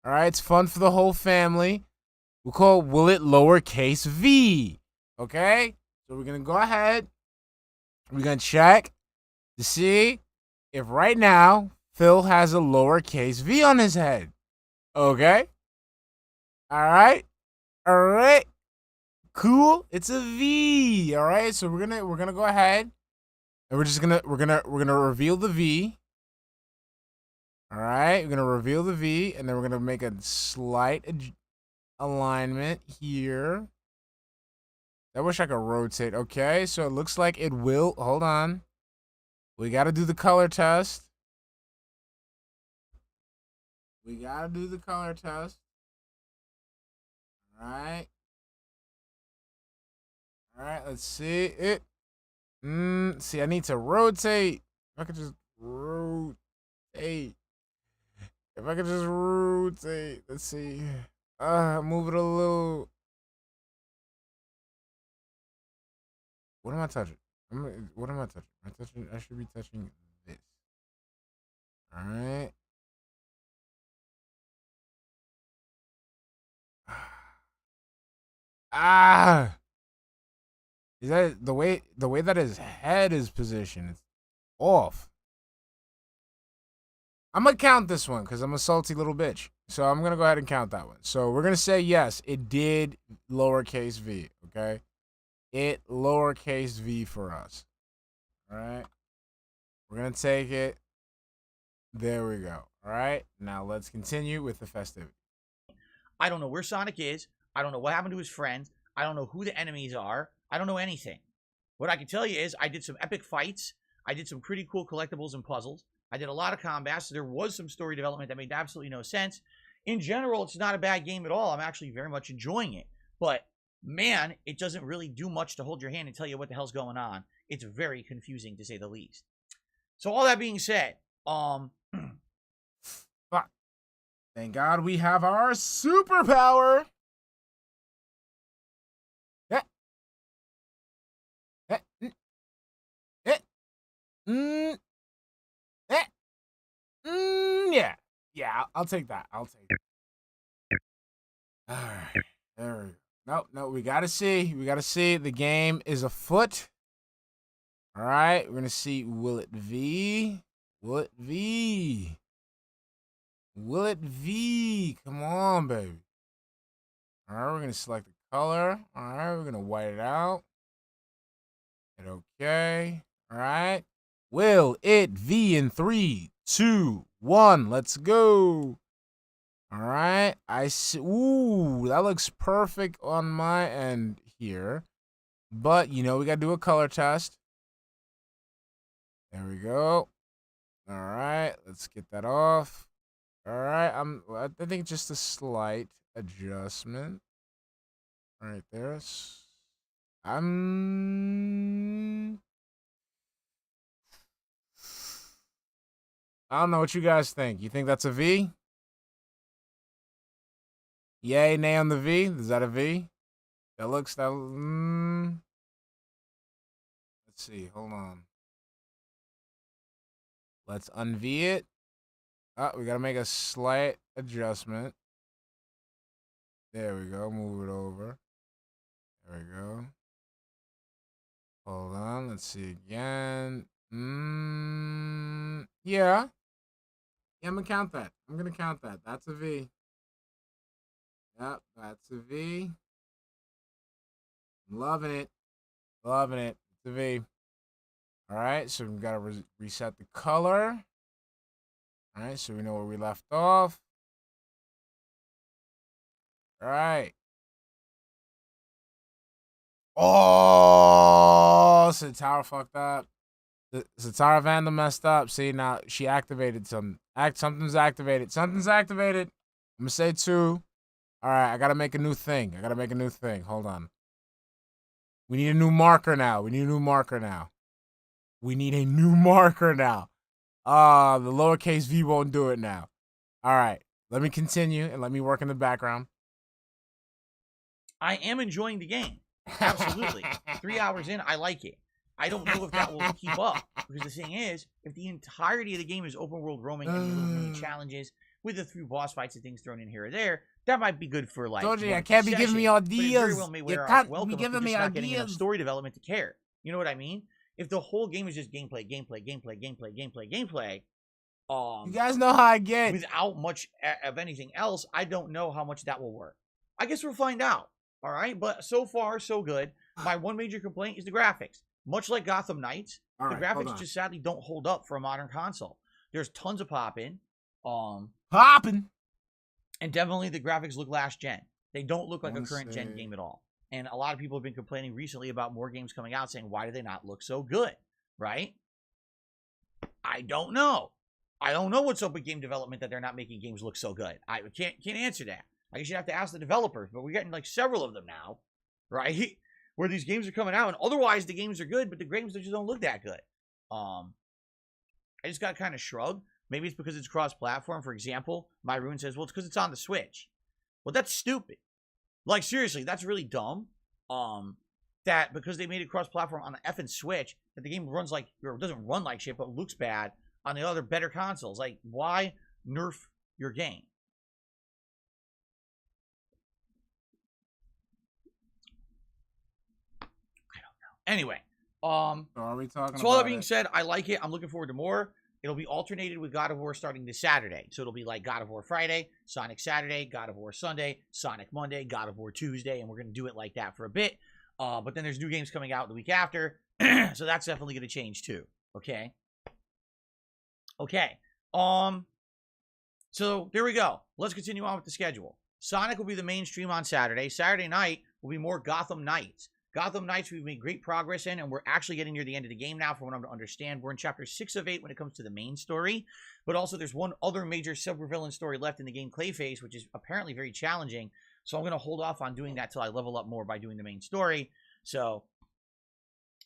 All right. It's fun for the whole family. We'll call it Will It Lowercase V. Okay. So we're going to go ahead. We're going to check to see if right now Phil has a lowercase v on his head. Okay. All right. All right. Cool. It's a V. All right. So we're gonna go ahead and we're gonna reveal the V. All right. We're gonna reveal the V, and then we're gonna make a slight alignment here. I wish I could rotate. Okay. So it looks like it will. Hold on. We got to do the color test. We got to do the color test. All right. right, let's see it. See, I need to rotate. If I could just rotate. If I could just rotate. Let's see. Move it a little. What am I touching? What am I touching? I should be touching this. All right. Is that the way that his head is positioned? It's off. I'm gonna count this one because I'm a salty little bitch. So I'm gonna go ahead and count that one. So we're gonna say yes, it did lowercase v. Okay, it lowercase v for us. All right, we're gonna take it. There we go. All right, now let's continue with the festivity. I don't know where Sonic is. I don't know what happened to his friends. I don't know who the enemies are. I don't know anything. What I can tell you is I did some epic fights. I did some pretty cool collectibles and puzzles. I did a lot of combat, so there was some story development that made absolutely no sense. In general, it's not a bad game at all. I'm actually very much enjoying it. But, man, it doesn't really do much to hold your hand and tell you what the hell's going on. It's very confusing, to say the least. So, all that being said, Fuck. Thank God we have our superpower. Yeah, I'll take that. All right, there we go. No, we gotta see. The game is afoot. All right, we're gonna see. Will it V? Come on, baby. All right, we're gonna select the color. All right, we're gonna white it out. Hit OK. All right. Will it V in 3, 2, 1? Let's go. All right. I see. Ooh, that looks perfect on my end here. But, we got to do a color test. There we go. All right. Let's get that off. All right. I think just a slight adjustment. All right there. I don't know what you guys think. You think that's a V? Yay, nay on the V? Is that a V? That looks that. Let's see. Hold on. Let's un-V it. We gotta make a slight adjustment. There we go. Move it over. There we go. Hold on. Let's see again. Yeah. I'm gonna count that. That's a V. Yep, that's a V. I'm loving it. It's a V. All right, so we've got to reset the color. All right, so we know where we left off. All right. Oh, Satara fucked up. Satara Vandal messed up. See, now she activated something. Something's activated. I'm gonna say 2. All right, I gotta make a new thing. Hold on. We need a new marker now. The lowercase v won't do it now. All right, let me continue and let me work in the background. I am enjoying the game. Absolutely. 3 hours in, I like it. I don't know if that will keep up. Because the thing is, if the entirety of the game is open world roaming and little mini challenges with a few boss fights and things thrown in here or there, that might be good for like. Told you, I can't be giving me ideas. You can't be giving me not getting enough ideas. Story development to care. You know what I mean? If the whole game is just gameplay, you guys know how I get. Without much of anything else, I don't know how much that will work. I guess we'll find out. All right, but so far so good. My one major complaint is the graphics. Much like Gotham Knights, the graphics just sadly don't hold up for a modern console. There's tons of popping. And definitely the graphics look last gen. They don't look like a current gen game at all. And a lot of people have been complaining recently about more games coming out saying, why do they not look so good? Right? I don't know. I don't know what's up with game development that they're not making games look so good. I can't answer that. I guess you'd have to ask the developers, but we're getting like several of them now. Right? where these games are coming out, and otherwise the games are good, but the games just don't look that good. I just got to kind of shrug. Maybe it's because it's cross-platform. For example, my Rune says, well, it's because it's on the Switch. Well, that's stupid. Like, seriously, that's really dumb. That because they made it cross-platform on the effing Switch, that the game runs like, or doesn't run like shit, but looks bad on the other better consoles. Like, why nerf your game? I don't know. Anyway, So are we talking so all that about being it? said, I like it. I'm looking forward to more. It'll be alternated with God of War starting this Saturday. So it'll be like God of War Friday, Sonic Saturday, God of War Sunday, Sonic Monday, God of War Tuesday, and we're going to do it like that for a bit. But then there's new games coming out the week after, so that's definitely going to change too. Okay. Okay. So there we go. Let's continue on with the schedule. Sonic will be the main stream on Saturday. Saturday night will be more Gotham Knights. Gotham Knights we've made great progress in, and we're actually getting near the end of the game now from what I'm to understand. We're in chapter 6 of 8 when it comes to the main story, but also there's one other major supervillain story left in the game, Clayface, which is apparently very challenging. So I'm going to hold off on doing that till I level up more by doing the main story. So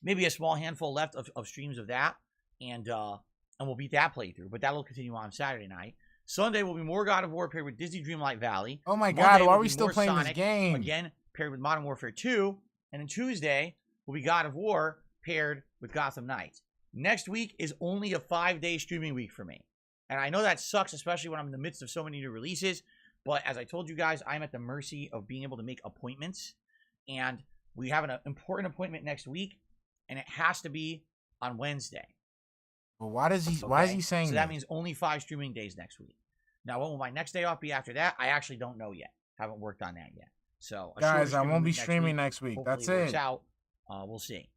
maybe a small handful left of streams of that, and we'll beat that playthrough. But that'll continue on Saturday night. Sunday will be more God of War paired with Disney Dreamlight Valley. Oh my Monday God, why will are we be still more playing Sonic, this game? Again, paired with Modern Warfare 2. And then Tuesday will be God of War paired with Gotham Knights. Next week is only a 5-day streaming week for me. And I know that sucks, especially when I'm in the midst of so many new releases. But as I told you guys, I'm at the mercy of being able to make appointments. And we have an important appointment next week. And it has to be on Wednesday. Well, why is he saying so that? that means only 5 streaming days next week. Now, what will my next day off be after that? I actually don't know yet. Haven't worked on that yet. So, guys, I won't be streaming next week. Hopefully That's it works it. out. We'll see.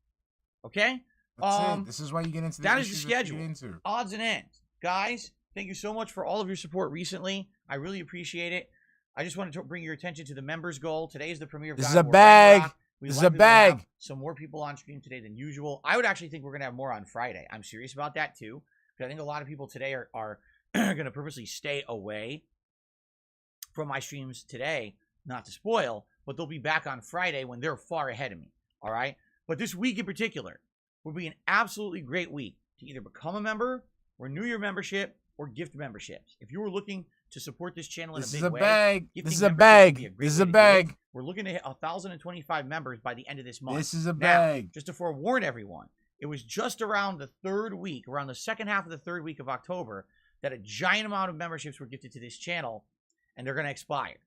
Okay? That's it. This is why you get into that is the schedule. into. Odds and ends. Guys, thank you so much for all of your support recently. I really appreciate it. I just wanted to bring your attention to the members goal. Today is the premiere of This God is a of War bag. Ragnarok. This is a bag. Some more people on stream today than usual. I would actually think we're going to have more on Friday. I'm serious about that too. Because I think a lot of people today are going to purposely stay away from my streams today, not to spoil, but they'll be back on Friday when they're far ahead of me. All right? But this week in particular will be an absolutely great week to either become a member, renew your membership, or gift memberships. If you were looking to support this channel in a big way, this is a gifting bag. memberships would be a great This is way a to do it. bag. We're looking to hit 1,025 members by the end of this month. This is a Now, bag. just to forewarn everyone, it was just around the third week, around the second half of the third week of October, that a giant amount of memberships were gifted to this channel, and they're going to expire.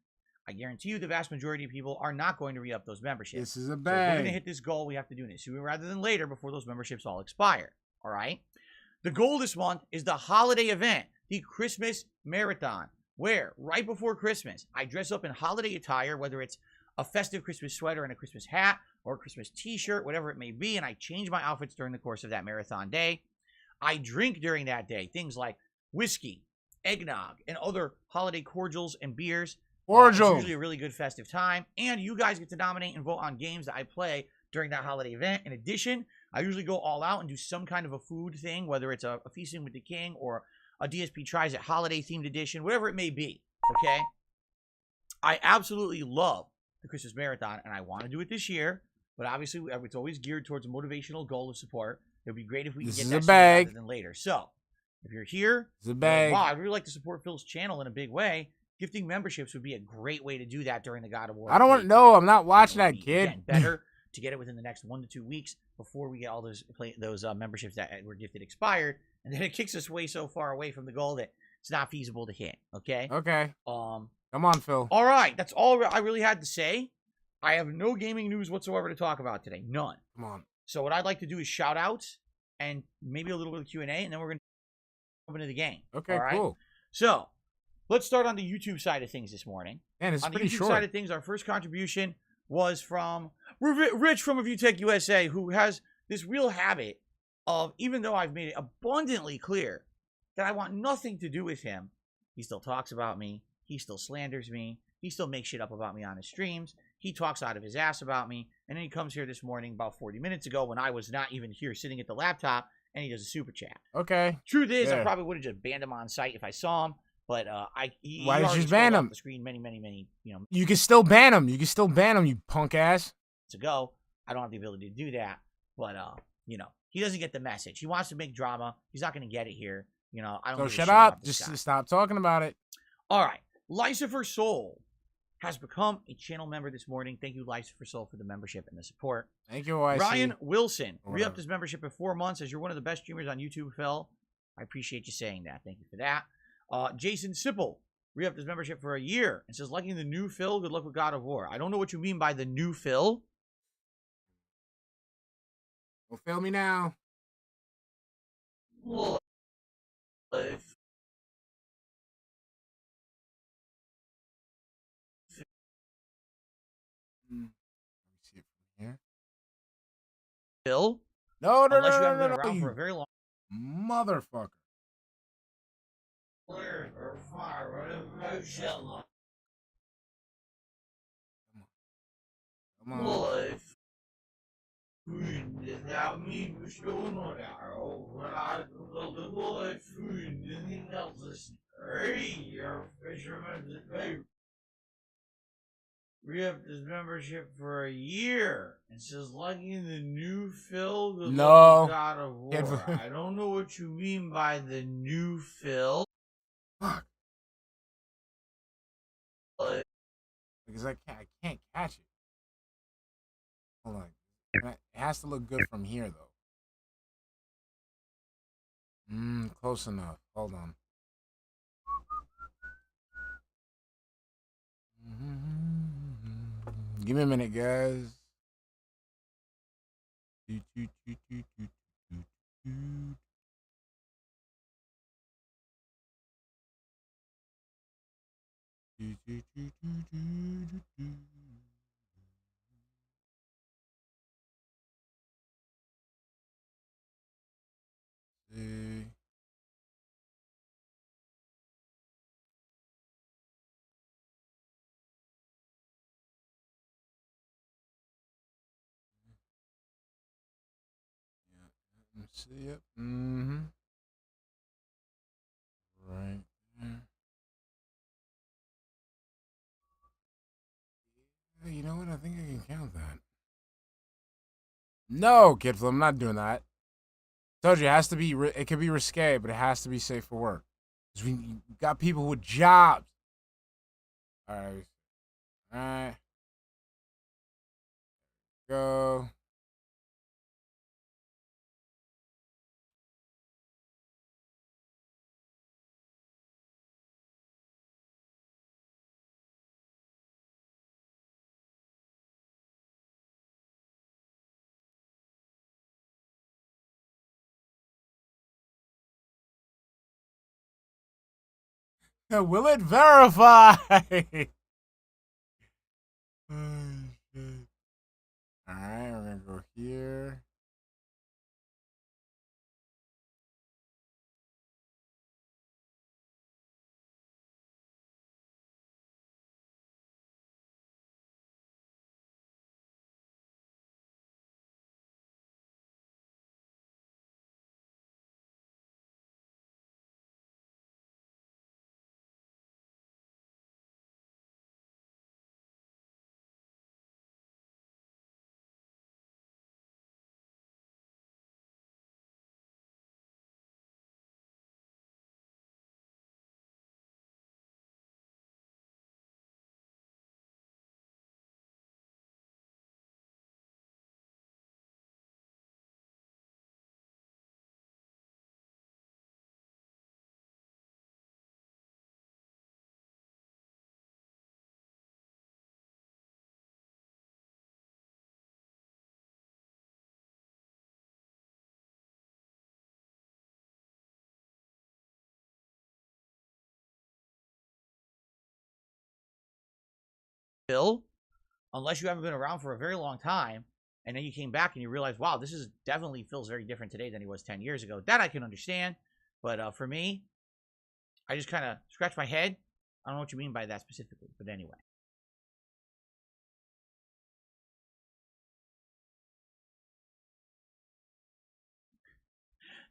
I guarantee you the vast majority of people are not going to re-up those memberships. This is a So if we're bag. going to hit this goal, we have to do it sooner rather than later before those memberships all expire. All right? The goal this month is the holiday event, the Christmas Marathon, where right before Christmas, I dress up in holiday attire, whether it's a festive Christmas sweater and a Christmas hat or a Christmas t-shirt, whatever it may be, and I change my outfits during the course of that marathon day. I drink during that day things like whiskey, eggnog, and other holiday cordials and beers. It's usually a really good festive time, and you guys get to nominate and vote on games that I play during that holiday event. In addition, I usually go all out and do some kind of a food thing, whether it's a Feasting with the King or a DSP Tries It holiday-themed edition, whatever it may be, okay? I absolutely love the Christmas Marathon, and I want to do it this year, but obviously it's always geared towards a motivational goal of support. It would be great if we could get that sooner rather than later. So, if you're here, it's a bag. Wow, I'd really like to support Phil's channel in a big way. Gifting memberships would be a great way to do that during the God of War. I don't want to know. I'm not watching that, kid. Again, better to get it within the next 1 to 2 weeks before we get all those memberships that were gifted expired, and then it kicks us way so far away from the goal that it's not feasible to hit. Okay. Okay. Come on, Phil. All right, that's all I really had to say. I have no gaming news whatsoever to talk about today. None. Come on. So what I'd like to do is shout outs and maybe a little bit of Q&A, and then we're going to jump into the game. Okay, all right? cool. So let's start on the YouTube side of things this morning. Man, it's on the pretty YouTube short. side of things, our first contribution was from Rich from Review Tech USA, who has this real habit of, even though I've made it abundantly clear that I want nothing to do with him, he still talks about me. He still slanders me. He still makes shit up about me on his streams. He talks out of his ass about me. And then he comes here this morning about 40 minutes ago when I was not even here sitting at the laptop, and he does a super chat. Okay. Truth is, I Yeah. probably would have just banned him on site if I saw him. But Why did you already just ban scrolled him? off the screen many, You can still ban him. You can still ban him, you punk ass. to go. I don't have the ability to do that. But, you know, he doesn't get the message. He wants to make drama. He's not going to get it here. You know, I don't So give a shut shit about up. this Just guy. stop talking about it. All right. Lucifer Soul has become a channel member this morning. Thank you, Lucifer Soul, for the membership and the support. Thank you, OIC. Ryan Wilson Or re-upped whatever. his membership in 4 months as you're one of the best streamers on YouTube, Phil. I appreciate you saying that. Thank you for that. Jason Sipple re-upped his membership for a year and says, liking the new Phil, good luck with God of War. I don't know what you mean by the new Phil. Don't fail me now. Let me see it from here. Phil? No, no, Unless no, you no, haven't no, been no, around for a you very long motherfucker. Come on. Re-upped his membership for a year and says, liking the new Phil, good No. luck with God of Can't War. believe- I don't know what you mean by the new Phil. Fuck. Because I can't catch it. Hold on. It has to look good from here, though. Close enough. Hold on. Give me a minute, guys. See. Let me see it. Right there. Yeah, you know what? I think I can count that. No, Kidflip, I'm not doing that. Told you, it has to be. It can be risque, but it has to be safe for work. Because we got people with jobs. All right. All right. Go. Will it verify? Oh, shit. All right, we're gonna go here. Phil, unless you haven't been around for a very long time, and then you came back and you realize, wow, this is definitely feels very different today than he was 10 years ago. That I can understand. But for me, I just kind of scratch my head. I don't know what you mean by that specifically, but anyway.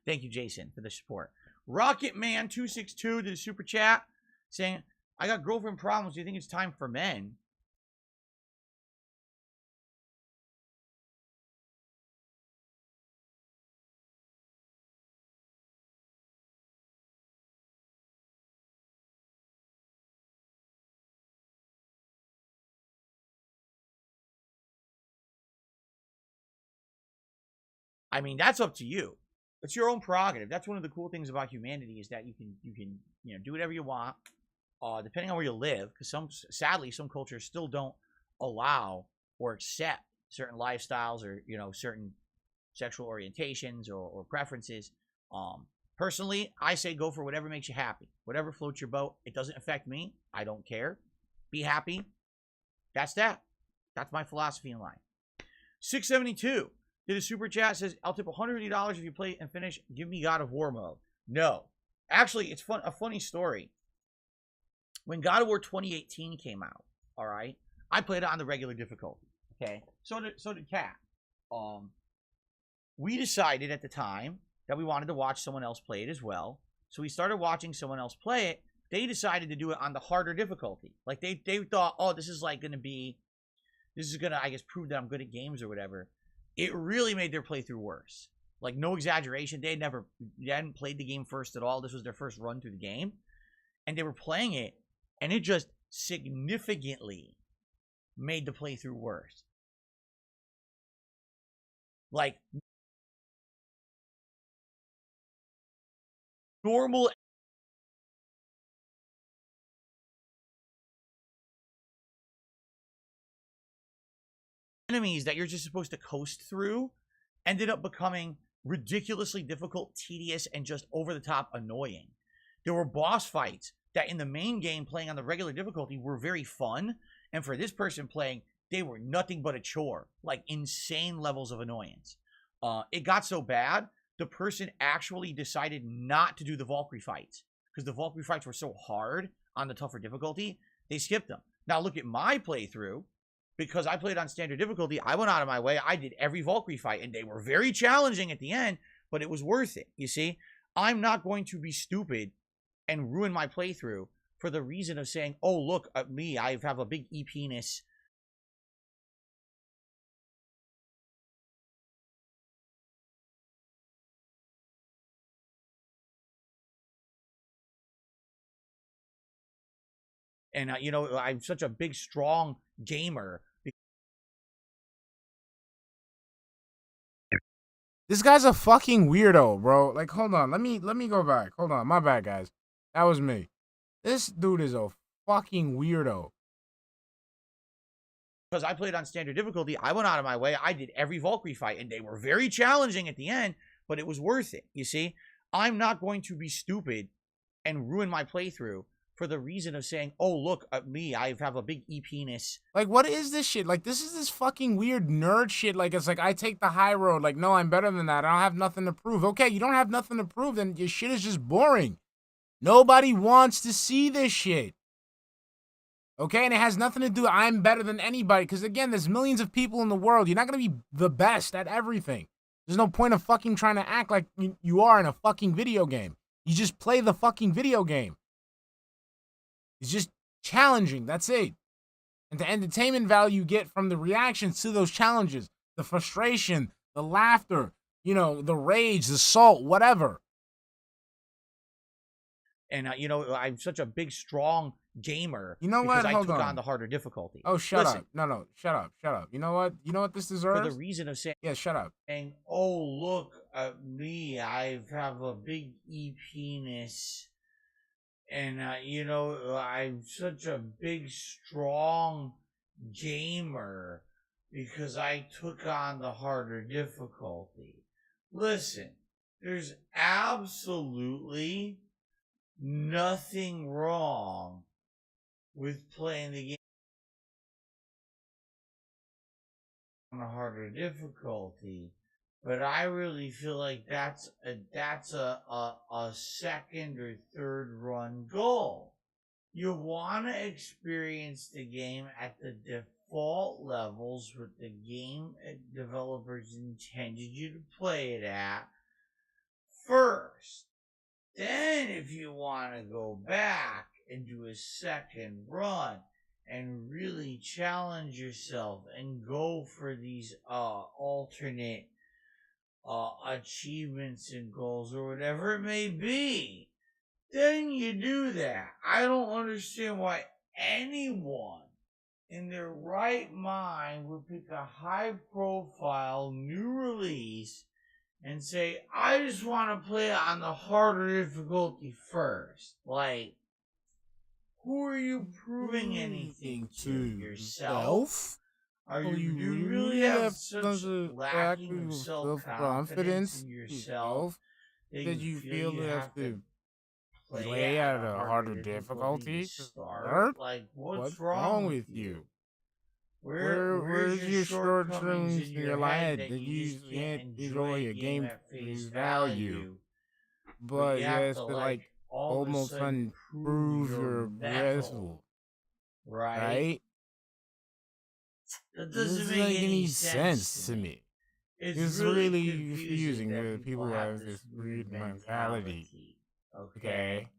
Thank you, Jason, for the support. Rocketman262 did a super chat saying, I got girlfriend problems. Do you think it's time for men? I mean, that's up to you. It's your own prerogative. That's one of the cool things about humanity is that you can do whatever you want, depending on where you live. Because sadly some cultures still don't allow or accept certain lifestyles or certain sexual orientations or preferences. Personally, I say go for whatever makes you happy, whatever floats your boat. It doesn't affect me. I don't care. Be happy. That's my philosophy in life. 672 did a super chat, says, I'll tip $150 if you play and finish. Give me God of War mode. No. Actually, it's a funny story. When God of War 2018 came out, all right, I played it on the regular difficulty. Okay? So did Kat. We decided at the time that we wanted to watch someone else play it as well. So we started watching someone else play it. They decided to do it on the harder difficulty. Like they thought, oh, this is going to, I guess, prove that I'm good at games or whatever. It really made their playthrough worse. Like, no exaggeration. They hadn't played the game first at all. This was their first run through the game. And they were playing it, and it just significantly made the playthrough worse. Like, normal enemies that you're just supposed to coast through ended up becoming ridiculously difficult, tedious, and just over the top annoying. There were boss fights that in the main game playing on the regular difficulty were very fun, and for this person playing, they were nothing but a chore, like insane levels of annoyance. It got so bad, the person actually decided not to do the Valkyrie fights because the Valkyrie fights were so hard on the tougher difficulty, they skipped them. Now look at my playthrough. Because I played on standard difficulty, I went out of my way. I did every Valkyrie fight, and they were very challenging at the end, but it was worth it, you see? I'm not going to be stupid and ruin my playthrough for the reason of saying, oh, look at me, I have a big E-penis. And, I'm such a big, strong gamer. This guy's a fucking weirdo, bro. Like, hold on. Let me go back. Hold on. My bad, guys. That was me. This dude is a fucking weirdo. Because I played on standard difficulty, I went out of my way. I did every Valkyrie fight, and they were very challenging at the end, but it was worth it, you see? I'm not going to be stupid and ruin my playthrough for the reason of saying, oh, look at me, I have a big E-penis. Like, what is this shit? Like, this is this fucking weird nerd shit. Like, it's like, I take the high road. Like, no, I'm better than that. I don't have nothing to prove. Okay, you don't have nothing to prove, then your shit is just boring. Nobody wants to see this shit. Okay, and it has nothing to do with I'm better than anybody. Because, again, there's millions of people in the world. You're not going to be the best at everything. There's no point of fucking trying to act like you are in a fucking video game. You just play the fucking video game. It's just challenging. That's it. And the entertainment value you get from the reactions to those challenges, the frustration, the laughter, the rage, the salt, whatever. And, I'm such a big, strong gamer. You know what? Because I took on the harder difficulty. Oh, shut up. No, shut up. You know what? You know what this deserves? For the reason of saying... Yeah, shut up. Saying, oh, look at me, I have a big E-penis. And, I'm such a big, strong gamer because I took on the harder difficulty. Listen, there's absolutely nothing wrong with playing the game on a harder difficulty. But I really feel like that's a second or third run goal. You want to experience the game at the default levels with the game developers intended you to play it at first. Then if you want to go back and do a second run and really challenge yourself and go for these alternate achievements and goals or whatever it may be, then you do that. I don't understand why anyone in their right mind would pick a high profile new release and say, I just want to play it on the harder difficulty first. Like, who are you proving anything to? Yourself? Are you, do you really have such lacking of self-confidence in yourself that you feel you have to play at a harder difficulty to start? Like, what's wrong with you? Where's your shortcomings in your life that you can't enjoy a game at face value? But you have to, like, almost prove your vessel. Right? That doesn't make any sense to me. It's really confusing that people have this weird mentality. Okay?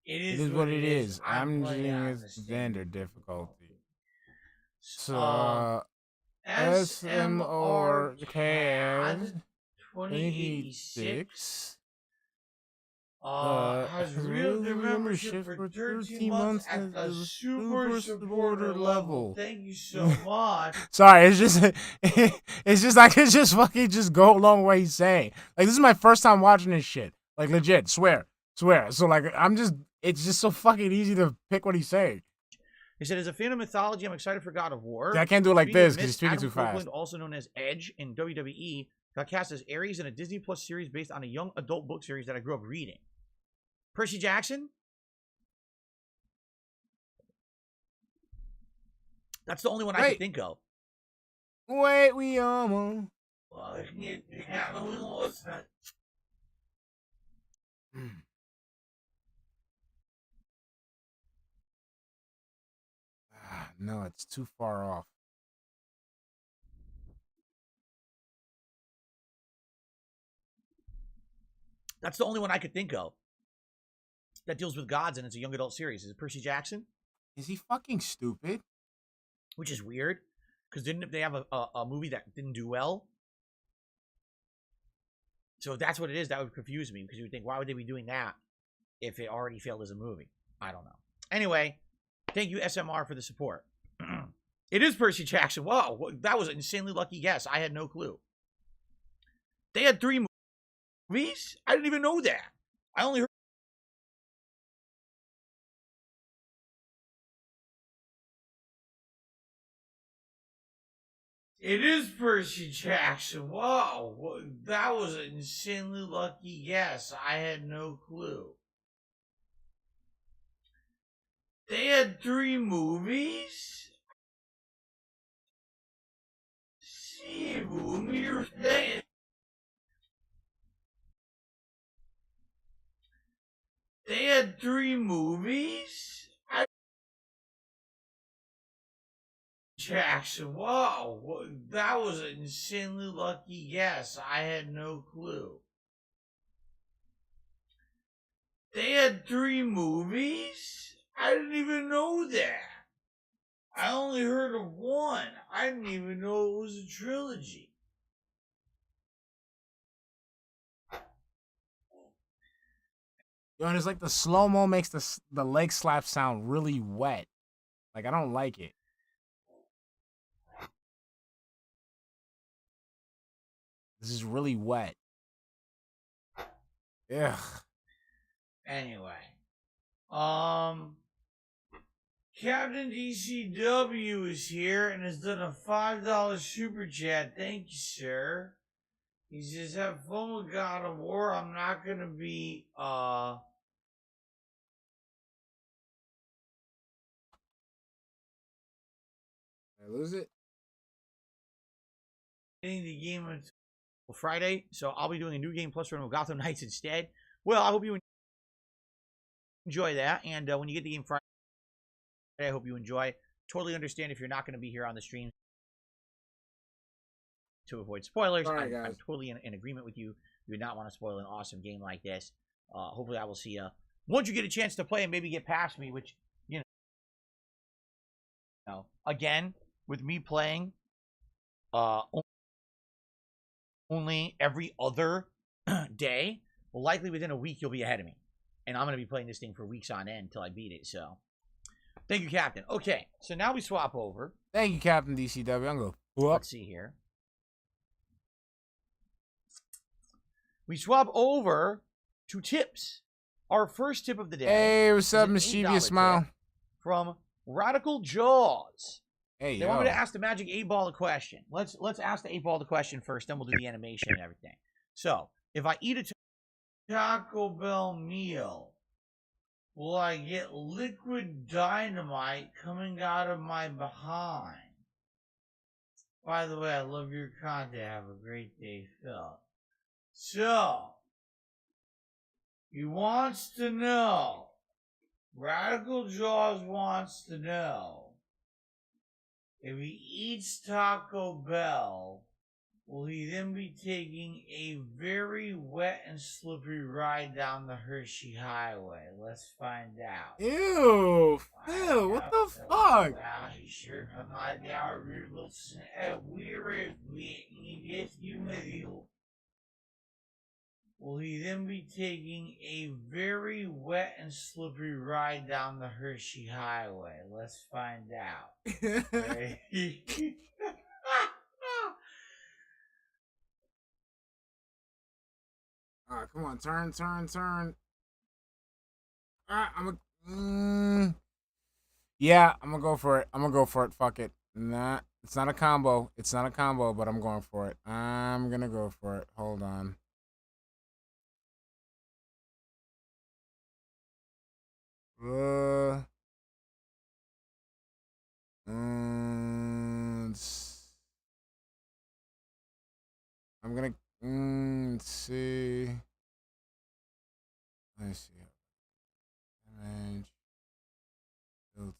It is what it is. I'm doing it standard difficulty. So, SMR CAD 2086 has real membership for 13 months at the super supporter level. Thank you so much. Sorry, it's just I could just fucking just go along what he's saying. Like, this is my first time watching this shit. Like, legit, swear. So, like, it's just so fucking easy to pick what he's saying. He said, as a fan of mythology, I'm excited for God of War. I can't do it like this because he's speaking too fast. Copeland, also known as Edge in WWE, got cast as Ares in a Disney Plus series based on a young adult book series that I grew up reading. Percy Jackson? That's the only one I can think of. Wait, we almost. No, it's too far off. That's the only one I could think of that deals with gods, and it's a young adult series. Is it Percy Jackson? Is he fucking stupid? Which is weird, because didn't they have a movie that didn't do well? So if that's what it is, that would confuse me, because you would think, why would they be doing that if it already failed as a movie? I don't know. Anyway, thank you, SMR, for the support. It is Percy Jackson. Whoa, that was an insanely lucky guess. I had no clue. They had 3 movies? I didn't even know that. I only heard. It is Percy Jackson. Whoa, that was an insanely lucky guess. I had no clue. They had 3 movies? See whom you're saying. They had 3 movies? Jackson, whoa, that was an insanely lucky guess. I had no clue. They had 3 movies? I didn't even know that. I only heard of 1. I didn't even know it was a trilogy. Yo, and it's like the slow-mo makes the leg slap sound really wet. Like, I don't like it. This is really wet. Ugh. Anyway. Captain DCW is here and has done a $5 super chat. Thank you, sir. He says, have fun with God of War. I'm not gonna be I lose it. Getting the game until Friday, so I'll be doing a new game plus run with Gotham Knights instead. Well, I hope you enjoy that, and when you get the game Friday, I hope you enjoy. Totally understand if you're not going to be here on the stream to avoid spoilers. Sorry, I'm totally in agreement with you. You would not want to spoil an awesome game like this. Hopefully, I will see you once you get a chance to play and maybe get past me, which, you know, again, with me playing only every other day, well, likely within a week, you'll be ahead of me. And I'm going to be playing this thing for weeks on end until I beat it, so. Thank you, Captain. Okay, so now we swap over. Thank you, Captain DCW. I'm going to Whoop. Let's see here. We swap over to tips. Our first tip of the day. Hey, what's is up, an mischievous $8 smile? tip from Radical Jaws. Hey, They yo. want me to ask the Magic 8-Ball a question. Let's ask the 8-Ball the question first, then we'll do the animation and everything. So, if I eat a Taco Bell meal, will I get liquid dynamite coming out of my behind? By the way, I love your content. Have a great day, Phil. So, he wants to know, Radical Jaws wants to know, if he eats Taco Bell, will he then be taking a very wet and slippery ride down the Hershey Highway? Let's find out. Ew, Phil, what the fuck? Will he then be taking a very wet and slippery ride down the Hershey Highway? Let's find out. Alright, come on, turn. Alright, yeah, I'm gonna go for it. Fuck it. Nah, it's not a combo. But I'm going for it. I'm gonna go for it. Hold on. I'm gonna let's see. Image filter.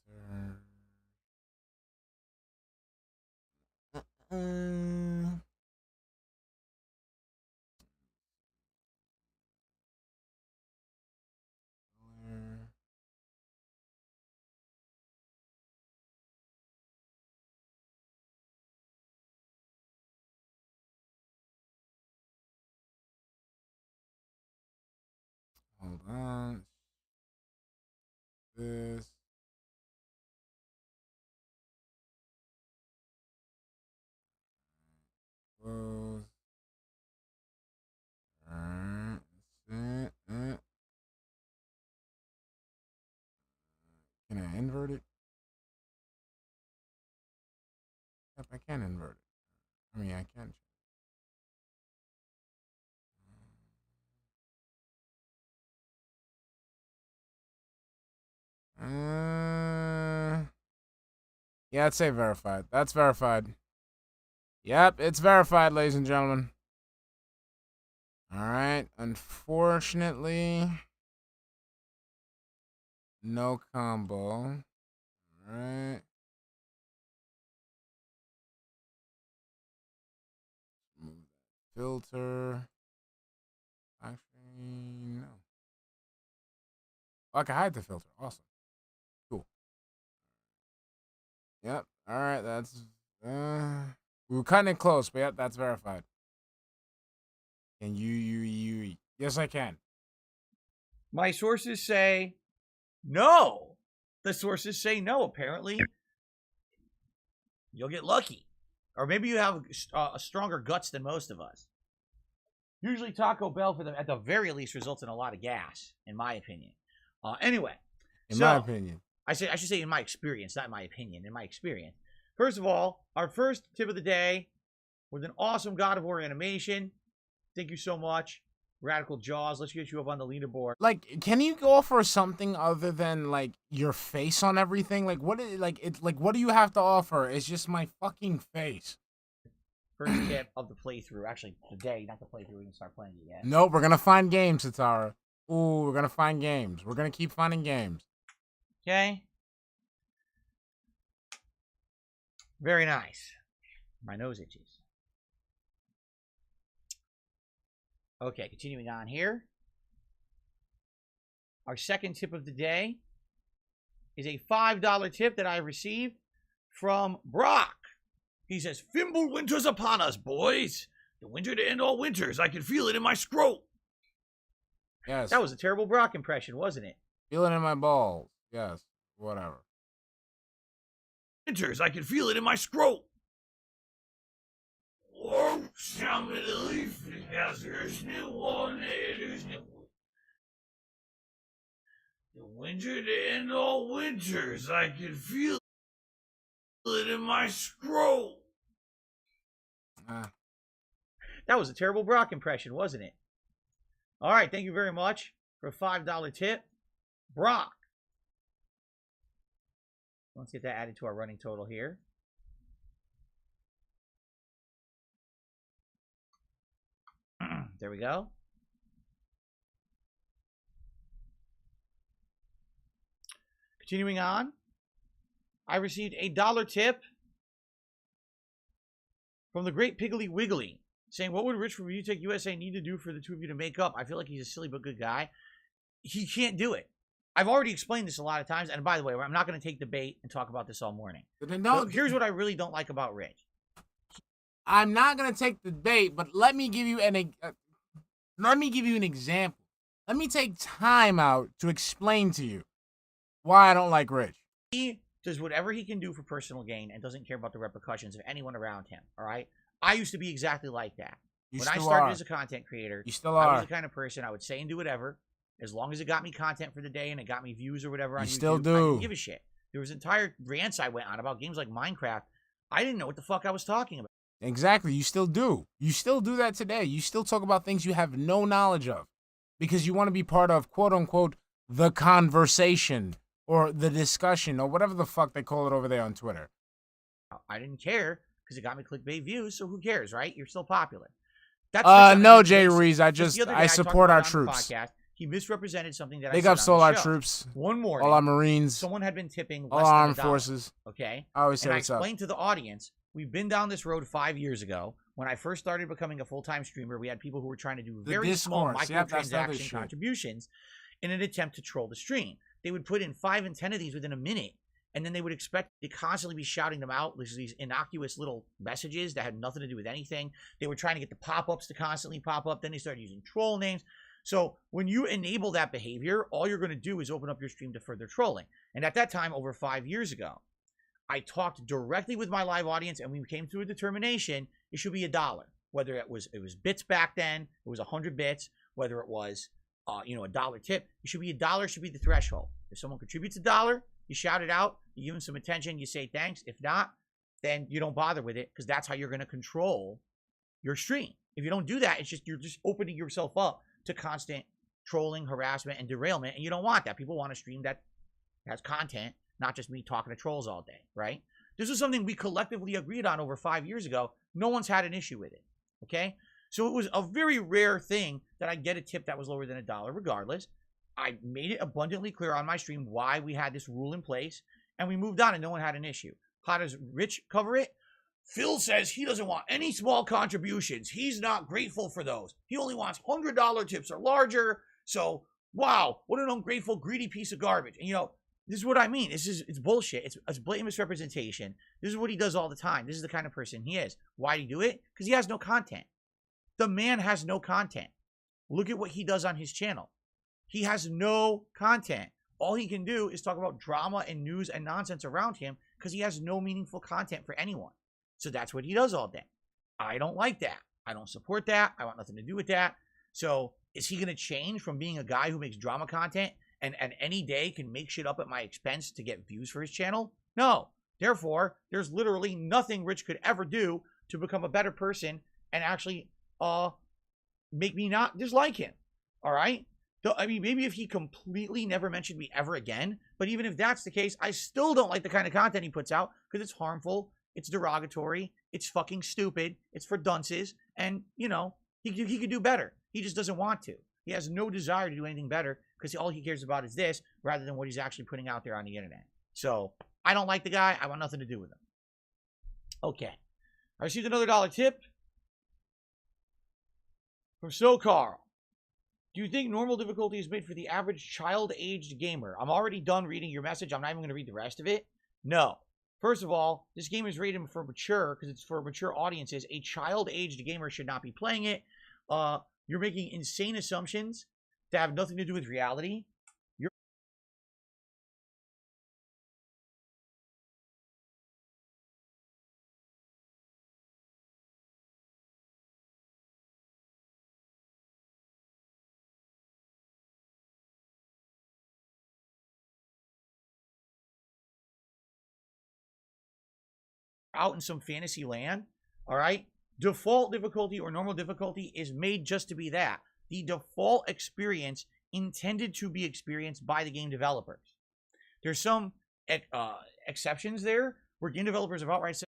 Hold on. This. Close. Alright. That's it. Can I invert it? Yep, I can invert it. I mean, I can. Yeah, I'd say verified. That's verified. Yep, it's verified, ladies and gentlemen. Alright, unfortunately, no combo. Alright. Move that filter. Actually, no. Oh, I can hide the filter. Awesome. Cool. Yep. Alright, that's we were cutting it close, but yep, that's verified. Can you yes I can. My sources say no. The sources say no, apparently. You'll get lucky. Or maybe you have stronger guts than most of us. Usually Taco Bell, for them, at the very least, results in a lot of gas, in my opinion. Anyway. In my opinion. I should say in my experience, not in my opinion, in my experience. First of all, our first tip of the day with an awesome God of War animation. Thank you so much. Radical Jaws. Let's get you up on the leaderboard. Like, can you go for something other than like your face on everything? Like, what is what do you have to offer? It's just my fucking face. First tip of the playthrough. Actually, today, not the playthrough. We can start playing it yet. Nope, we're gonna find games, Satara. Ooh, we're gonna find games. We're gonna keep finding games. Okay. Very nice. My nose itches. Okay, continuing on here. Our second tip of the day is a $5 tip that I received from Brock. He says, "Fimble winter's upon us, boys. The winter to end all winters. I can feel it in my scrote." Yes. That was a terrible Brock impression, wasn't it? Feel it in my balls. Yes. Whatever. Winters, I can feel it in my scrote. works. I'm in the leaf because there's no one there. There's no the winter to end all winters. I can feel it in my scroll. That was a terrible Brock impression, wasn't it? All right, thank you very much for a $5 tip. Brock. Let's get that added to our running total here. There we go. Continuing on, I received a $1 tip from the great Piggly Wiggly, saying, what would Rich from UTech USA need to do for the two of you to make up? I feel like he's a silly but good guy. He can't do it. I've already explained this a lot of times, and by the way, I'm not going to take the bait and talk about this all morning. So here's what I really don't like about Rich. I'm not going to take the bait, but let me give you an example. Let me take time out to explain to you why I don't like Rich. He does whatever he can do for personal gain and doesn't care about the repercussions of anyone around him, all right? I used to be exactly like that. When I started as a content creator, you still are. I was the kind of person I would say and do whatever, as long as it got me content for the day and it got me views or whatever on YouTube. Still do. I didn't give a shit. There was entire rants I went on about games like Minecraft. I didn't know what the fuck I was talking about. Exactly. You still do. You still do that today. You still talk about things you have no knowledge of because you want to be part of, quote unquote, the conversation or the discussion or whatever the fuck they call it over there on Twitter. I didn't care because it got me clickbait views, so who cares, right? You're still popular. That's no, Jay Reese. I support our troops. Podcast, he misrepresented something that Big I up said on all our show. troops. One morning, all our Marines. Someone had been tipping all less than armed $1, forces. Okay? I always say and I what's up. explained to the audience, we've been down this road 5 years ago. When I first started becoming a full-time streamer, we had people who were trying to do very small microtransaction contributions in an attempt to troll the stream. They would put in 5 and 10 of these within a minute, and then they would expect to constantly be shouting them out. There's these innocuous little messages that had nothing to do with anything. They were trying to get the pop-ups to constantly pop up. Then they started using troll names. So when you enable that behavior, all you're going to do is open up your stream to further trolling. And at that time, over 5 years ago, I talked directly with my live audience, and we came to a determination it should be $1. Whether it was bits back then, it was 100 bits. Whether it was a $1 tip, it should be $1. Should be the threshold. If someone contributes $1, you shout it out, you give them some attention, you say thanks. If not, then you don't bother with it because that's how you're going to control your stream. If you don't do that, you're just opening yourself up to constant trolling, harassment, and derailment, and you don't want that. People want a stream that has content, not just me talking to trolls all day, right? This was something we collectively agreed on over 5 years ago. No one's had an issue with it, okay? So it was a very rare thing that I get a tip that was lower than $1 regardless. I made it abundantly clear on my stream why we had this rule in place, and we moved on and no one had an issue. How does Rich cover it? Phil says he doesn't want any small contributions. He's not grateful for those. He only wants $100 tips or larger. So, wow, what an ungrateful, greedy piece of garbage. And, this is what I mean. It's bullshit. It's blatant misrepresentation. This is what he does all the time. This is the kind of person he is. Why do he do it? Because he has no content. The man has no content. Look at what he does on his channel. He has no content. All he can do is talk about drama and news and nonsense around him because he has no meaningful content for anyone. So that's what he does all day. I don't like that. I don't support that. I want nothing to do with that. So is he going to change from being a guy who makes drama content and any day can make shit up at my expense to get views for his channel? No. Therefore, there's literally nothing Rich could ever do to become a better person and actually make me not dislike him. All right? I mean, maybe if he completely never mentioned me ever again, but even if that's the case, I still don't like the kind of content he puts out because it's harmful, it's derogatory, it's fucking stupid, it's for dunces, and, he could do better. He just doesn't want to. He has no desire to do anything better because all he cares about is this rather than what he's actually putting out there on the internet. So, I don't like the guy. I want nothing to do with him. Okay. I received another $1 tip from So Carl. Do you think normal difficulty is made for the average child-aged gamer? I'm already done reading your message. I'm not even going to read the rest of it. No. First of all, this game is rated for mature because it's for mature audiences. A child-aged gamer should not be playing it. You're making insane assumptions that have nothing to do with reality. out in some fantasy land, all right? Default difficulty or normal difficulty is made just to be that. The default experience intended to be experienced by the game developers. There's some exceptions there where game developers have outright said,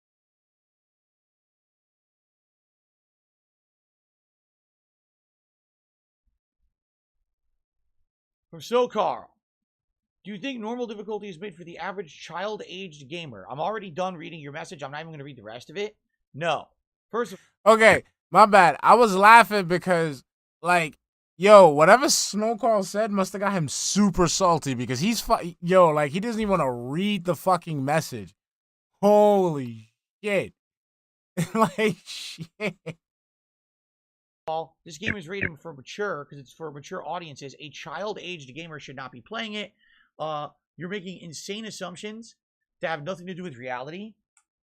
from So Carl, do you think normal difficulty is made for the average child-aged gamer? I'm already done reading your message. I'm not even going to read the rest of it. No. First of Okay, my bad. I was laughing because, like, yo, whatever Snow Carl said must have got him super salty because he's, like, he doesn't even want to read the fucking message. Holy shit. Like, shit. all, this game is rated for mature because it's for mature audiences. A child-aged gamer should not be playing it. You're making insane assumptions that have nothing to do with reality.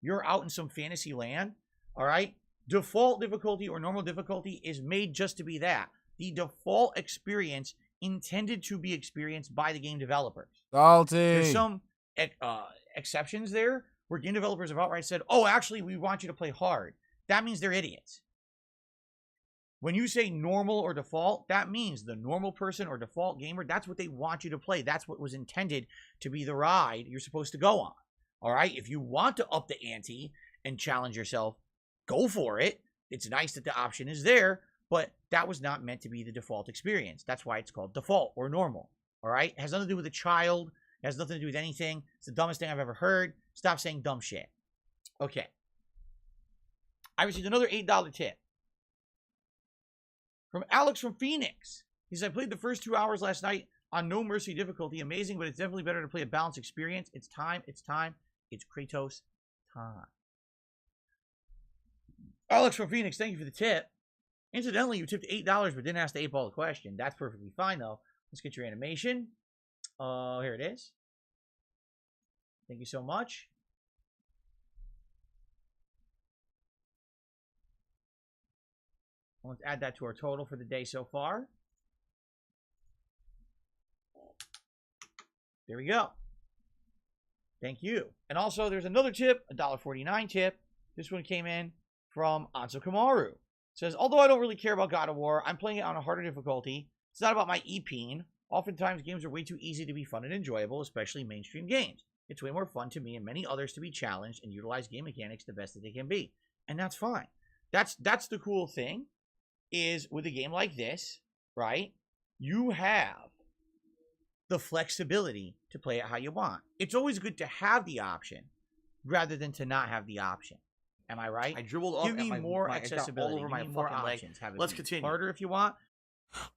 You're out in some fantasy land, all right? Default difficulty or normal difficulty is made just to be that. The default experience intended to be experienced by the game developers. Salty. There's some exceptions there where game developers have outright said, oh, actually, we want you to play hard. That means they're idiots. When you say normal or default, that means the normal person or default gamer, that's what they want you to play. That's what was intended to be the ride you're supposed to go on. All right? If you want to up the ante and challenge yourself, go for it. It's nice that the option is there, but that was not meant to be the default experience. That's why it's called default or normal. All right? It has nothing to do with a child. It has nothing to do with anything. It's the dumbest thing I've ever heard. Stop saying dumb shit. Okay. I received another $8 tip from Alex from Phoenix. He said, I played the first 2 hours last night on No Mercy difficulty. Amazing, but it's definitely better to play a balanced experience. It's time. It's Kratos time. Alex from Phoenix, thank you for the tip. Incidentally, you tipped $8 but didn't ask the 8-ball question. That's perfectly fine, though. Let's get your animation. Here it is. Thank you so much. Let's add that to our total for the day so far. There we go. Thank you. And also, there's another tip, a $1.49 tip. This one came in from Anso Kamaru. It says, although I don't really care about God of War, I'm playing it on a harder difficulty. It's not about my EPing. Oftentimes, games are way too easy to be fun and enjoyable, especially mainstream games. It's way more fun to me and many others to be challenged and utilize game mechanics the best that they can be. And that's fine. That's the cool thing, is with a game like this, right? You have the flexibility to play it how you want. It's always good to have the option rather than to not have the option. Am I right? I dribbled off. Give me more accessibility. All over my more fucking leg. options. Have it Let's be continue. harder if you want.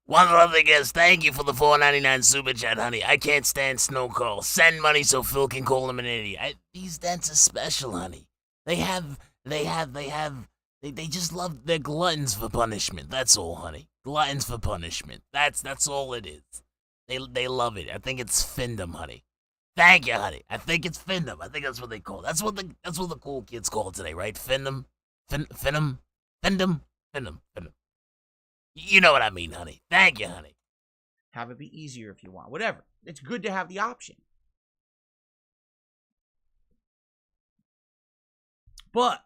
One other thing is, thank you for the $4.99 super chat, honey. I can't stand Snow Call. Send money so Phil can call him an idiot. These dents are special, honey. They just love, they're gluttons for punishment. That's all, honey. Gluttons for punishment. That's all it is. They love it. I think it's Findom, honey. Thank you, honey. I think it's Findom. I think that's what they call it. That's what the cool kids call it today, right? Findom. Findom. You know what I mean, honey. Thank you, honey. Have it be easier if you want. Whatever. It's good to have the option. But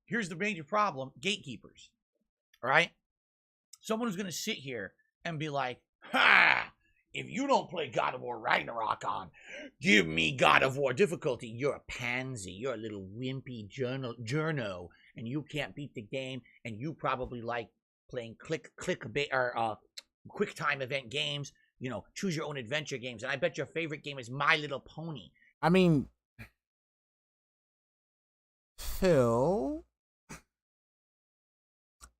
here's the major problem. Gatekeepers. All right? Someone who's going to sit here and be like, ha! If you don't play God of War Ragnarok on, give me God of War difficulty. You're a pansy. You're a little wimpy journo, and you can't beat the game, and you probably like playing quick time event games, choose your own adventure games. And I bet your favorite game is My Little Pony. I mean, Phil,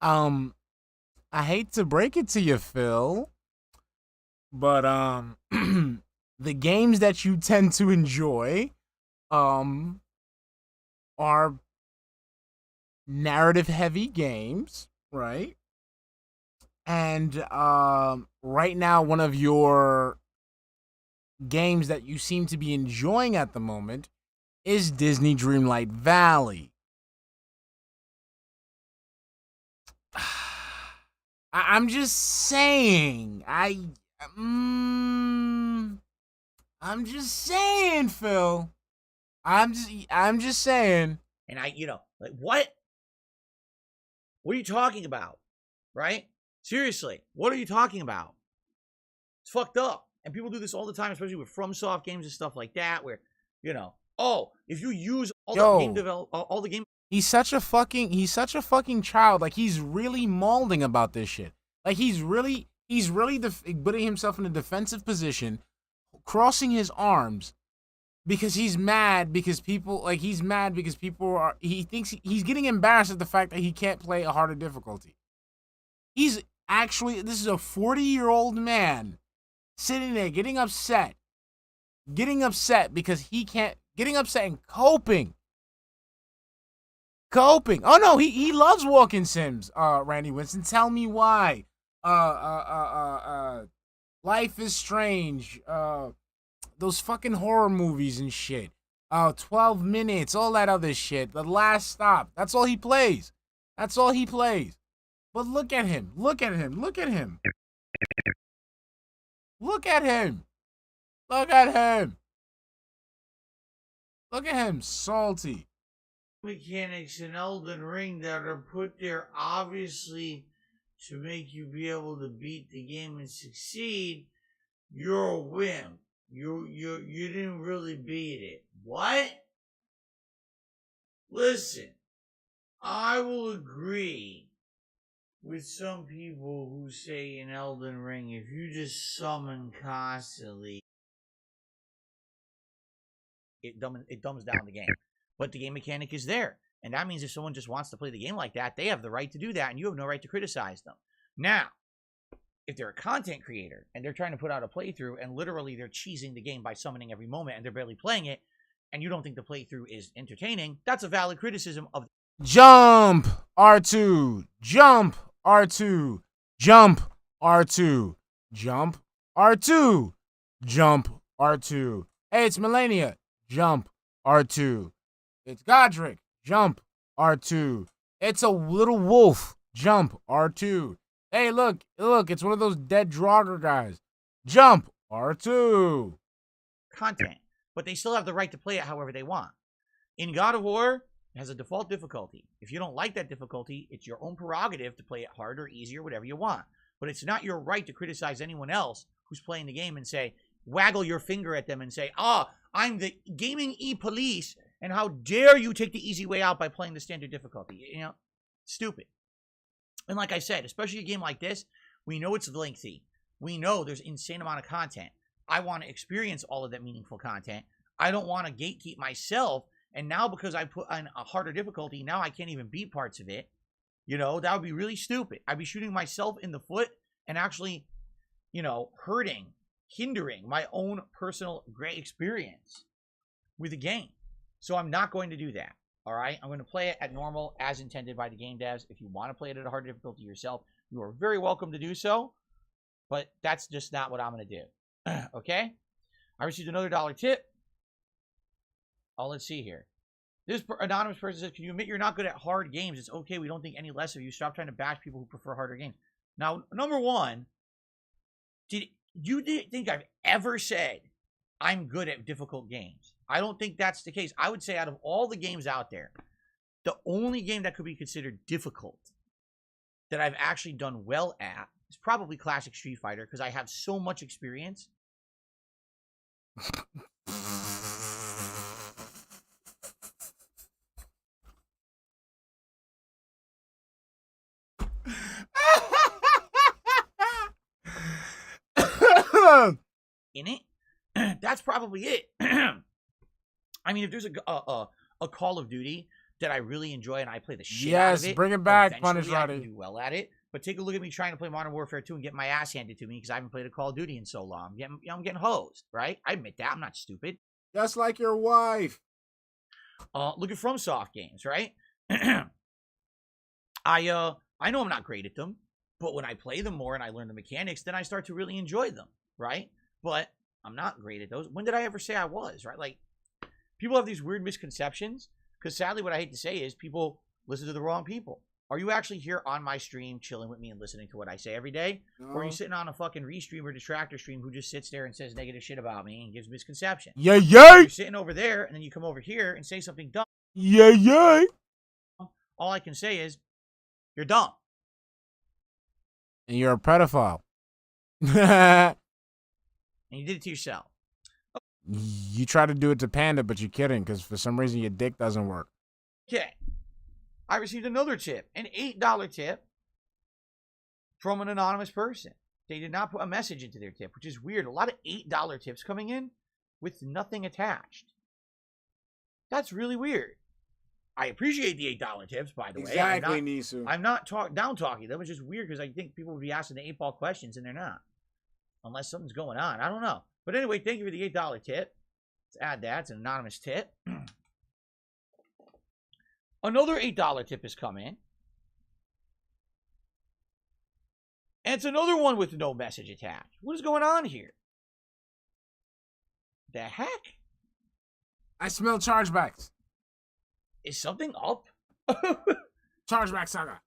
I hate to break it to you, Phil, but the games that you tend to enjoy are narrative heavy games, right? And right now, one of your games that you seem to be enjoying at the moment is Disney Dreamlight Valley. I'm just saying. I'm just saying, Phil. I'm just saying. And like, what? What are you talking about? Right? Seriously, what are you talking about? It's fucked up. And people do this all the time, especially with FromSoft games and stuff like that, where, if you use all the game. He's such a fucking child. Like, he's really molding about this shit. Like, he's really putting himself in a defensive position, crossing his arms, because he's mad because people he thinks he's getting embarrassed at the fact that he can't play a harder difficulty. This is a 40-year-old man sitting there getting upset because he can't, getting upset and coping. Oh no, he loves walking sims, Randy Winston. Tell me why. Life is Strange, those fucking horror movies and shit. 12 Minutes, all that other shit. The Last Stop. That's all he plays. But look at him. Look at him, salty. Mechanics in Elden Ring that are put there obviously to make you be able to beat the game and succeed. You're a wimp. You didn't really beat it. What? Listen, I will agree with some people who say in Elden Ring, if you just summon constantly, it dumbs down the game. But the game mechanic is there. And that means if someone just wants to play the game like that, they have the right to do that, and you have no right to criticize them. Now, if they're a content creator and they're trying to put out a playthrough and literally they're cheesing the game by summoning every moment and they're barely playing it, and you don't think the playthrough is entertaining, that's a valid criticism of Jump R2, jump R2, jump R2, jump R2, jump R2. Hey, it's Melania, jump R2. It's Godric, jump R2. It's a little wolf, jump R2. Hey, look, it's one of those dead Draugr guys. Jump R2. Content, but they still have the right to play it however they want. In God of War, it has a default difficulty. If you don't like that difficulty, it's your own prerogative to play it harder, easier, whatever you want. But it's not your right to criticize anyone else who's playing the game and say, waggle your finger at them and say, I'm the gaming police, and how dare you take the easy way out by playing the standard difficulty. Stupid. And like I said, especially a game like this, we know it's lengthy. We know there's insane amount of content. I want to experience all of that meaningful content. I don't want to gatekeep myself. And now because I put on a harder difficulty, now I can't even beat parts of it. That would be really stupid. I'd be shooting myself in the foot and actually, hindering my own personal great experience with the game. So I'm not going to do that. All right, I'm going to play it at normal as intended by the game devs. If you want to play it at a hard difficulty yourself, you are very welcome to do so. But that's just not what I'm going to do. Okay? I received another $1 tip. Let's see here. This anonymous person says, can you admit you're not good at hard games? It's okay. We don't think any less of you. Stop trying to bash people who prefer harder games. Now, number one, did you think I've ever said I'm good at difficult games? I don't think that's the case. I would say out of all the games out there, the only game that could be considered difficult that I've actually done well at is probably Classic Street Fighter, because I have so much experience. In it. That's probably it. I mean, if there's a Call of Duty that I really enjoy and I play the shit out of it, bring it back, Punish Roddy. I can do well at it. But take a look at me trying to play Modern Warfare 2 and get my ass handed to me because I haven't played a Call of Duty in so long. I'm getting hosed, right? I admit that. I'm not stupid. Just like your wife. Look at FromSoft games, right? I know I'm not great at them, but when I play them more and I learn the mechanics, then I start to really enjoy them, right? But I'm not great at those. When did I ever say I was, right? Like, people have these weird misconceptions, because sadly what I hate to say is people listen to the wrong people. Are you actually here on my stream chilling with me and listening to what I say every day? No. Or are you sitting on a fucking restream or detractor stream who just sits there and says negative shit about me and gives misconceptions? Yeah. You're sitting over there and then you come over here and say something dumb. Yeah, yeah. All I can say is, you're dumb. And you're a pedophile. And you did it to yourself. You try to do it to Panda, but you're kidding because for some reason your dick doesn't work. Okay. I received another tip, an $8 tip from an anonymous person. They did not put a message into their tip, which is weird. A lot of $8 tips coming in with nothing attached. That's really weird. I appreciate the $8 tips, by the way. Exactly, Nisu. I'm not down talking them. It's just weird because I think people would be asking the 8-ball questions and they're not. Unless something's going on. I don't know. But anyway, thank you for the $8 tip. Let's add that. It's an anonymous tip. Another $8 tip has come in. And it's another one with no message attached. What is going on here? The heck? I smell chargebacks. Is something up? Chargeback saga.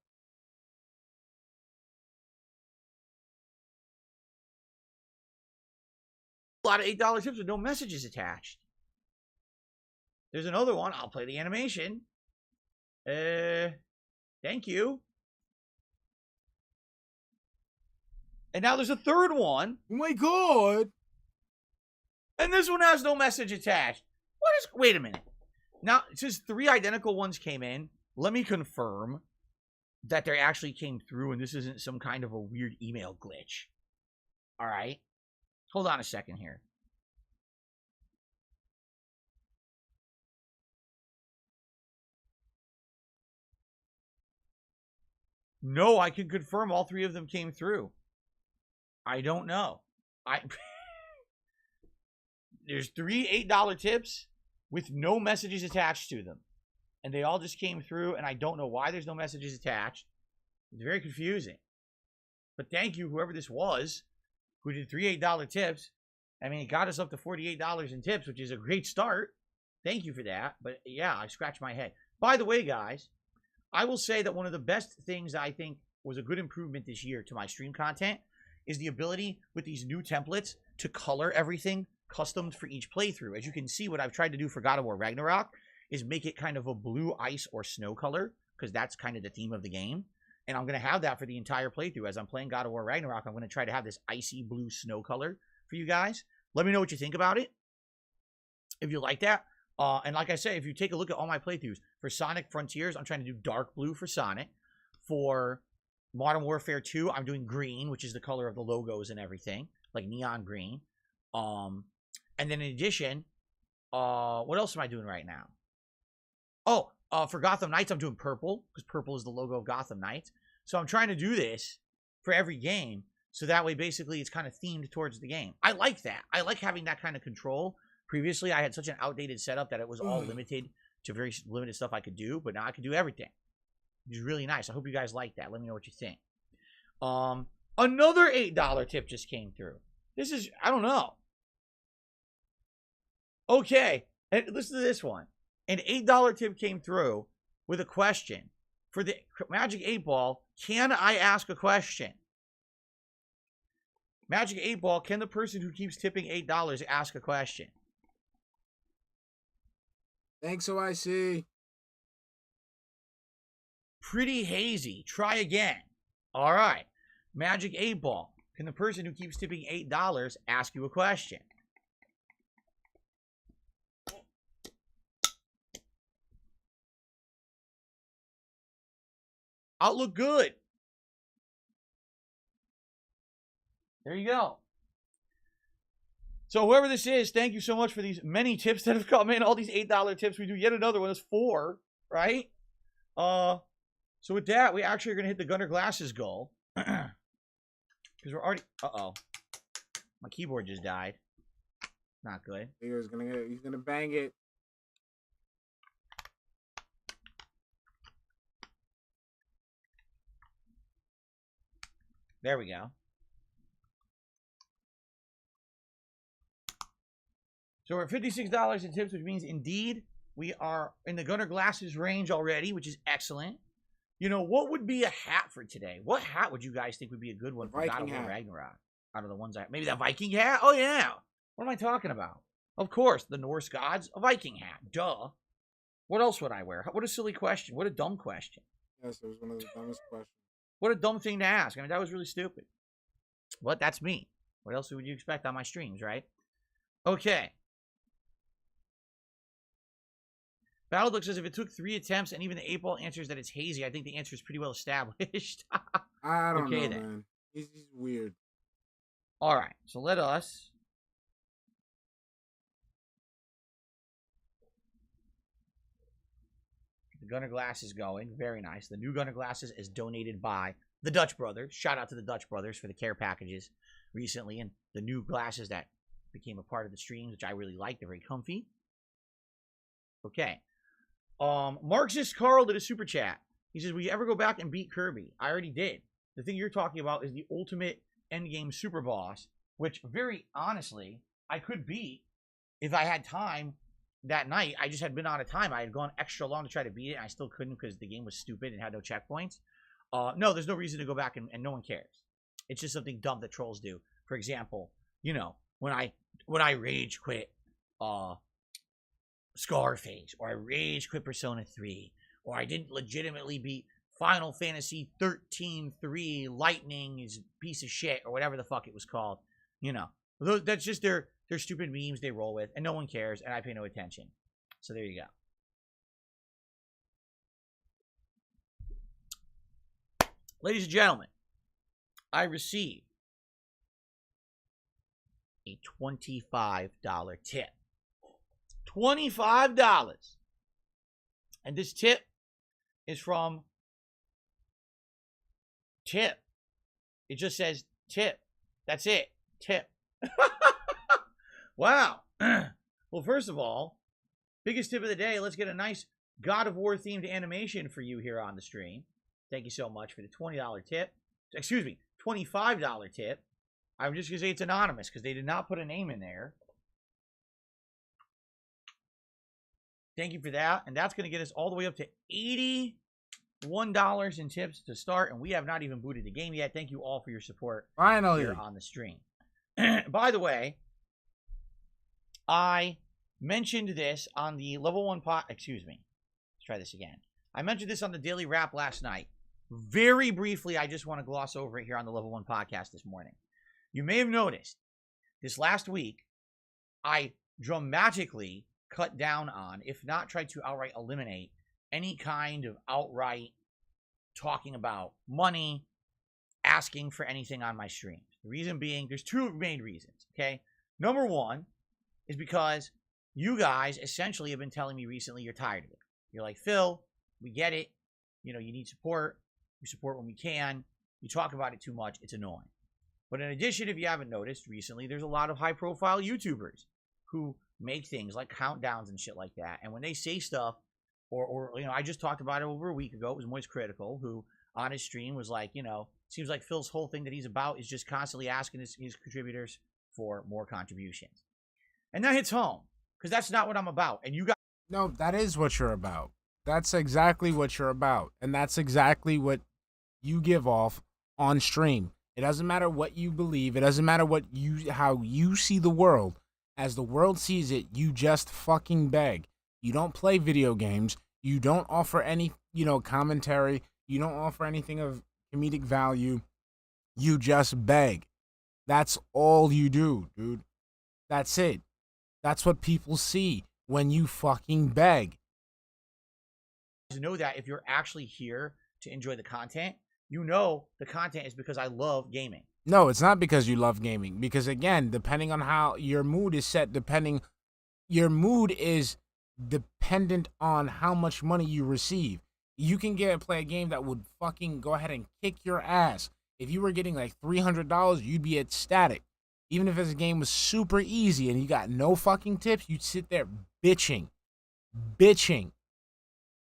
A lot of $8 tips with no messages attached. There's another one. I'll play the animation. Thank you. And now there's a third one. Oh my god. And this one has no message attached. Wait a minute. Now, it says 3 identical ones came in. Let me confirm that they actually came through and this isn't some kind of a weird email glitch. All right. Hold on a second here. No, I can confirm all 3 of them came through. I don't know. There's 3 $8 tips with no messages attached to them. And they all just came through, and I don't know why there's no messages attached. It's very confusing. But thank you, whoever this was, who did 3 $8 tips. I mean, it got us up to $48 in tips, which is a great start. Thank you for that. But yeah, I scratched my head. By the way, guys, I will say that one of the best things that I think was a good improvement this year to my stream content is the ability with these new templates to color everything customed for each playthrough. As you can see, what I've tried to do for God of War Ragnarok is make it kind of a blue ice or snow color, because that's kind of the theme of the game. And I'm going to have that for the entire playthrough. As I'm playing God of War Ragnarok, I'm going to try to have this icy blue snow color for you guys. Let me know what you think about it, if you like that. And like I say, if you take a look at all my playthroughs, for Sonic Frontiers, I'm trying to do dark blue for Sonic. For Modern Warfare 2, I'm doing green, which is the color of the logos and everything, like neon green. And then in addition, what else am I doing right now? Oh, for Gotham Knights, I'm doing purple, because purple is the logo of Gotham Knights. So I'm trying to do this for every game, so that way basically it's kind of themed towards the game. I like that. I like having that kind of control. Previously, I had such an outdated setup that it was all limited to very limited stuff I could do, but now I can do everything. Which is really nice. I hope you guys like that. Let me know what you think. Another $8 tip just came through. This is, I don't know. Okay, and listen to this one. An $8 tip came through with a question. For the Magic 8 Ball, can I ask a question? Magic 8 Ball, can the person who keeps tipping $8 ask a question? Thanks, OIC. Pretty hazy. Try again. All right. Magic 8 Ball, can the person who keeps tipping $8 ask you a question? I'll look good. There you go. So whoever this is, thank you so much for these many tips that have come in. All these $8 tips. We do yet another one. That's 4, right? So with that, we actually are going to hit the Gunner Glasses goal. Because we're already... Uh-oh. My keyboard just died. Not good. He's gonna bang it. There we go. So we're at $56 in tips, which means indeed we are in the Gunner Glasses range already, which is excellent. You know, what would be a hat for today? What hat would you guys think would be a good one for God of War Ragnarok? Out of the ones maybe that Viking hat? Oh, yeah. What am I talking about? Of course, the Norse gods, a Viking hat. Duh. What else would I wear? What a silly question. What a dumb question. Yes, it was one of the dumbest questions. What a dumb thing to ask. I mean, that was really stupid. But that's me. What else would you expect on my streams, right? Okay. Battleduck says, if it took 3 attempts and even the 8-ball answers that it's hazy, I think the answer is pretty well established. I don't know, then. man. He's weird. All right. So let us... The Gunner Glass is going. Very nice. The new Gunner Glasses is donated by the Dutch Brothers. Shout out to the Dutch Brothers for the care packages recently. And the new glasses that became a part of the streams, which I really like. They're very comfy. Okay. Marxist Carl did a super chat. He says, will you ever go back and beat Kirby? I already did. The thing you're talking about is the ultimate endgame super boss, which very honestly, I could beat if I had time that night. I just had been out of time. I had gone extra long to try to beat it, and I still couldn't because the game was stupid and had no checkpoints. No, there's no reason to go back, and no one cares. It's just something dumb that trolls do. For example, you know, when I rage quit Scarface, or I rage quit Persona 3, or I didn't legitimately beat Final Fantasy 13-3 Lightning is a piece of shit, or whatever the fuck it was called. You know, that's just their stupid memes they roll with, and no one cares, and I pay no attention. So there you go. Ladies and gentlemen, I received a $25 tip. $25. And this tip is from Tip. It just says tip. That's it. Tip. Wow. Well, first of all, biggest tip of the day. Let's get a nice God of War themed animation for you here on the stream. Thank you so much for the $20 tip. Excuse me, $25 tip. I'm just going to say it's anonymous because they did not put a name in there. Thank you for that. And that's going to get us all the way up to $81 in tips to start. And we have not even booted the game yet. Thank you all for your support here on the stream. By the way, I mentioned this on the level 1 excuse me. Let's try this again. I mentioned this on the Daily Wrap last night. Very briefly, I just want to gloss over it here on the level 1 podcast this morning. You may have noticed this last week, I dramatically cut down on, if not tried to outright eliminate, any kind of outright talking about money, asking for anything on my streams. The reason being, there's 2 main reasons, okay? Number 1 is because you guys essentially have been telling me recently you're tired of it. You're like, Phil, we get it. You know, you need support. We support when we can. You talk about it too much. It's annoying. But in addition, if you haven't noticed recently, there's a lot of high-profile YouTubers who make things like countdowns and shit like that. And when they say stuff, or you know, I just talked about it over a week ago. It was Moist Critical, who on his stream was like, you know, seems like Phil's whole thing that he's about is just constantly asking his contributors for more contributions. And that hits home, because that's not what I'm about. And you guys... No, that is what you're about. That's exactly what you're about. And that's exactly what you give off on stream. It doesn't matter what you believe. It doesn't matter how you see the world. As the world sees it, you just fucking beg. You don't play video games. You don't offer any, you know, commentary. You don't offer anything of comedic value. You just beg. That's all you do, dude. That's it. That's what people see when you fucking beg. Know that if you're actually here to enjoy the content, you know the content is because I love gaming. No, it's not because you love gaming. Because again, depending on how your mood is set, your mood is dependent on how much money you receive. You can play a game that would fucking go ahead and kick your ass. If you were getting like $300, you'd be ecstatic. Even if this game was super easy and you got no fucking tips, you'd sit there bitching.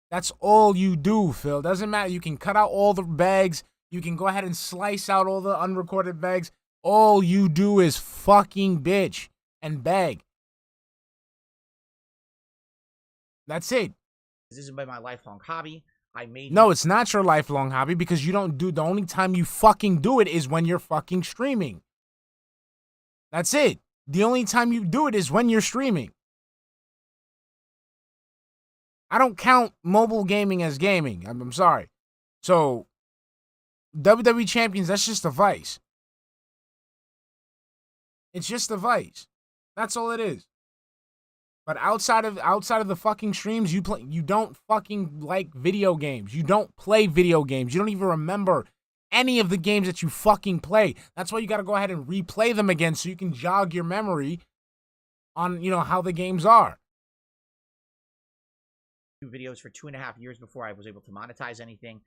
That's all you do, Phil. Doesn't matter. You can cut out all the bags. You can go ahead and slice out all the unrecorded bags. All you do is fucking bitch and beg. That's it. This is my lifelong hobby. No, it's not your lifelong hobby because you don't do... The only time you fucking do it is when you're fucking streaming. That's it. The only time you do it is when you're streaming. I don't count mobile gaming as gaming. I'm sorry. So, WWE Champions, that's just a vice. It's just a vice. That's all it is. But outside of the fucking streams, you don't fucking like video games. You don't play video games. You don't even remember any of the games that you fucking play. That's why you got to go ahead and replay them again so you can jog your memory on, how the games are. Videos for 2.5 years before I was able to monetize anything.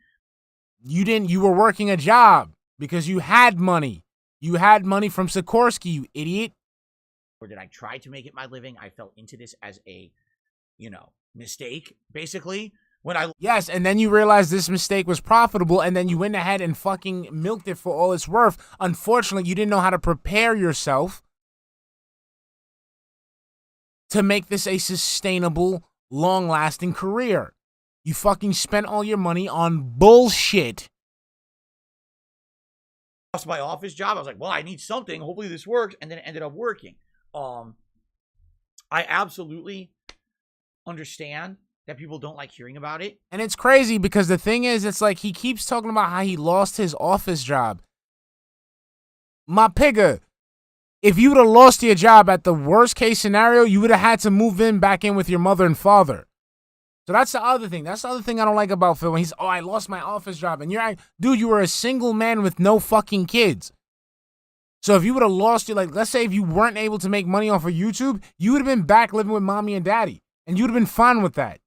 You were working a job because you had money. You had money from Sikorsky, you idiot. Or did I try to make it my living? I fell into this as a, mistake, basically. Yes, and then you realized this mistake was profitable, and then you went ahead and fucking milked it for all it's worth. Unfortunately, you didn't know how to prepare yourself to make this a sustainable, long-lasting career. You fucking spent all your money on bullshit. Lost my office job. I was like, well, I need something. Hopefully this works. And then it ended up working. I absolutely understand that people don't like hearing about it. And it's crazy because the thing is, it's like he keeps talking about how he lost his office job. My pigga, if you would have lost your job at the worst case scenario, you would have had to move back in with your mother and father. So that's the other thing. That's the other thing I don't like about Phil. When he's, I lost my office job. And you're like, dude, you were a single man with no fucking kids. So if you would have lost your, let's say if you weren't able to make money off of YouTube, you would have been back living with mommy and daddy. And you would have been fine with that.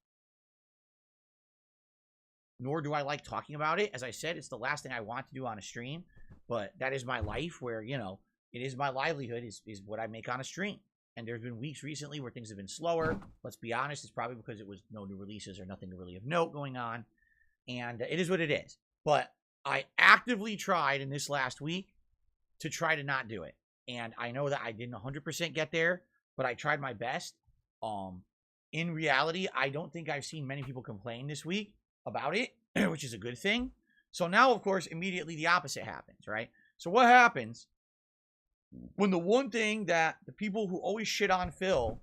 Nor do I like talking about it. As I said, it's the last thing I want to do on a stream. But that is my life where, it is my livelihood is what I make on a stream. And there's been weeks recently where things have been slower. Let's be honest, it's probably because it was no new releases or nothing really of note going on. And it is what it is. But I actively tried in this last week to try to not do it. And I know that I didn't 100% get there, but I tried my best. In reality, I don't think I've seen many people complain this week about it, which is a good thing. So now, of course, immediately the opposite happens, right? So what happens when the one thing that the people who always shit on Phil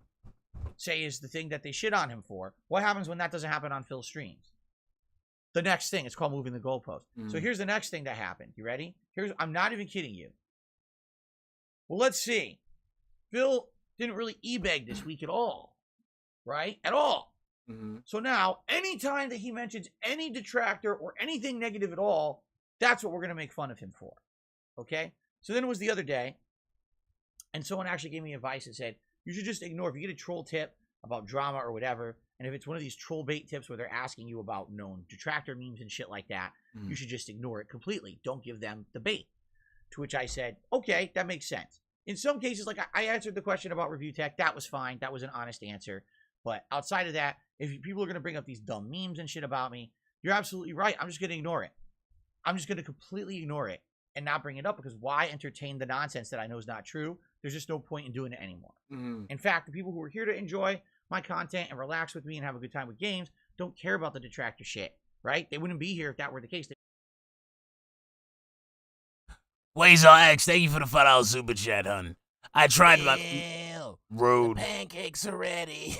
say is the thing that they shit on him for, what happens when that doesn't happen on Phil's streams? The next thing, it's called moving the goalpost. So here's the next thing that happened. You ready? I'm not even kidding you. Well, let's see. Phil didn't really e-beg this week at all, right? At all. So now, anytime that he mentions any detractor or anything negative at all, that's what we're going to make fun of him for, okay? So then it was the other day, and someone actually gave me advice and said, you should just ignore, if you get a troll tip about drama or whatever, and if it's one of these troll bait tips where they're asking you about known detractor memes and shit like that, you should just ignore it completely. Don't give them the bait. To which I said, okay, that makes sense. In some cases, like I answered the question about review tech, that was fine. That was an honest answer. But outside of that, if people are going to bring up these dumb memes and shit about me, you're absolutely right. I'm just going to ignore it. I'm just going to completely ignore it and not bring it up, because why entertain the nonsense that I know is not true? There's just no point in doing it anymore. In fact, the people who are here to enjoy my content and relax with me and have a good time with games don't care about the detractor shit, right? They wouldn't be here if that were the case. Quasar X, thank you for the $5 super chat, hun. I tried my rude. The pancakes are ready.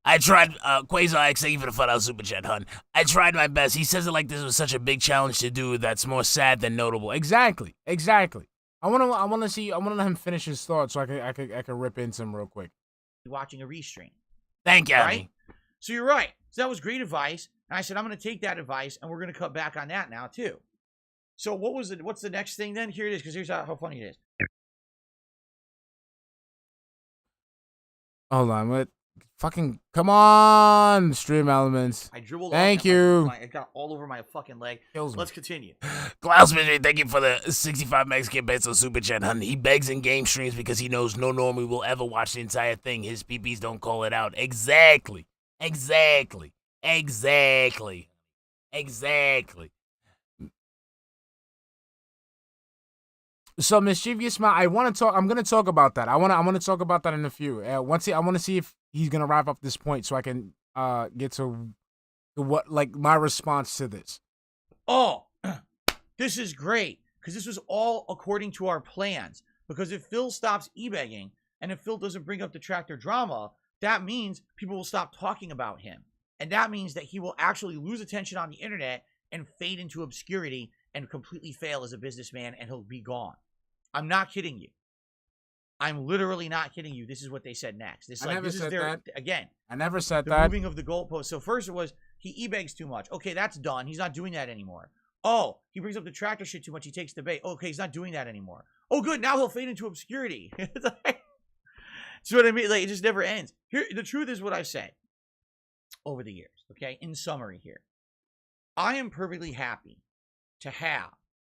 I tried Quasar X, thank you for the $5 super chat, hun. I tried my best. He says it like this was such a big challenge to do that's more sad than notable. Exactly. I want to let him finish his thoughts so I can rip into him real quick. Watching a restream. Thank you, right? So you're right. So that was great advice. And I said, I'm going to take that advice and we're going to cut back on that now too. So what's the next thing then? Here it is, because here's how funny it is. Hold on, what? Fucking come on, stream elements. I dribbled. Thank you. It got all over my fucking leg. Let's continue. Klaus Misery, thank you for the 65 Mexican peso super chat, hun. He begs in game streams because he knows no normie will ever watch the entire thing. His PPs don't call it out. Exactly. So Mischievous Smile, I'm gonna talk about that. I wanna talk about that in a few. I want to see if he's gonna wrap up this point so I can get to what, like, my response to this. Oh, this is great, because this was all according to our plans. Because if Phil stops e-begging and if Phil doesn't bring up detractor drama, that means people will stop talking about him. And that means that he will actually lose attention on the internet and fade into obscurity and completely fail as a businessman, and he'll be gone. I'm not kidding you. I'm literally not kidding you. This is what they said next. This, I never said that. Again, I never said the that. moving of the goalpost. So first it was he e-begs too much. Okay, that's done. He's not doing that anymore. Oh, he brings up the tractor shit too much. He takes the bait. Okay, he's not doing that anymore. Oh, good. Now he'll fade into obscurity. See what I mean? Like, it just never ends. Here, the truth is what I've said over the years. Okay, in summary here, I am perfectly happy to have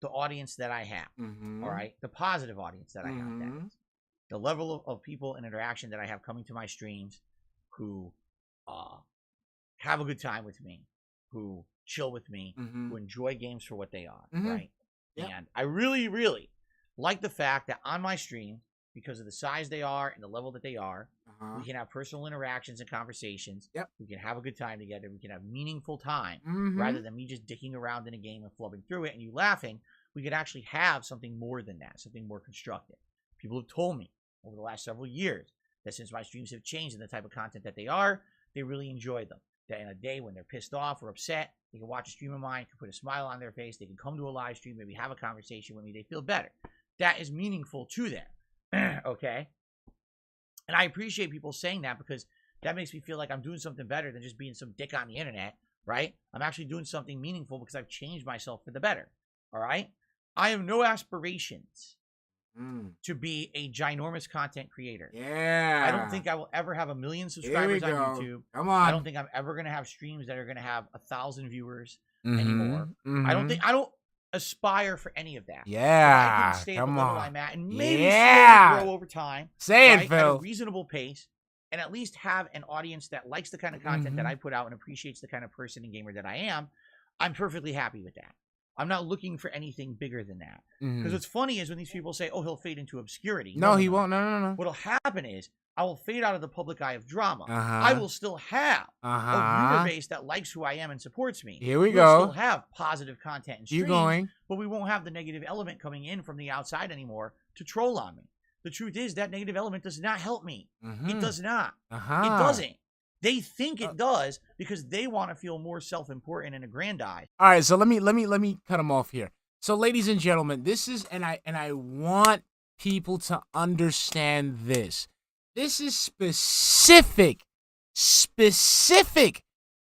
the audience that I have. All right, the positive audience that I have. That is. The level of people and interaction that I have coming to my streams who have a good time with me, who chill with me, who enjoy games for what they are, right? Yep. And I really, really like the fact that on my stream, because of the size they are and the level that they are, we can have personal interactions and conversations. Yep. We can have a good time together. We can have meaningful time rather than me just dicking around in a game and flubbing through it and you laughing. We could actually have something more than that, something more constructive. People have told me over the last several years that since my streams have changed in the type of content that they are, they really enjoy them. That in a day when they're pissed off or upset, they can watch a stream of mine, can put a smile on their face, they can come to a live stream, maybe have a conversation with me, they feel better. That is meaningful to them. Okay? And I appreciate people saying that because that makes me feel like I'm doing something better than just being some dick on the internet, right? I'm actually doing something meaningful because I've changed myself for the better. All right? I have no aspirations to be a ginormous content creator. Yeah. I don't think I will ever have 1 million subscribers on YouTube. Come on. I don't think I'm ever going to have streams that are going to have 1,000 viewers anymore. I don't aspire for any of that. Yeah. I can stay at the level I'm at and maybe grow over time. Say it, right, Phil. at a reasonable pace, and at least have an audience that likes the kind of content that I put out and appreciates the kind of person and gamer that I am. I'm perfectly happy with that. I'm not looking for anything bigger than that. Because what's funny is when these people say, oh, he'll fade into obscurity. No, he won't. No. What'll happen is I will fade out of the public eye of drama. I will still have a viewer base that likes who I am and supports me. Here we We'll go. still have positive content and streams, Keep going. but we won't have the negative element coming in from the outside anymore to troll on me. The truth is that negative element does not help me. It does not. It doesn't. They think it does because they want to feel more self-important and aggrandized. All right, so let me cut them off here. So, ladies and gentlemen, this is and I want people to understand this. This is specific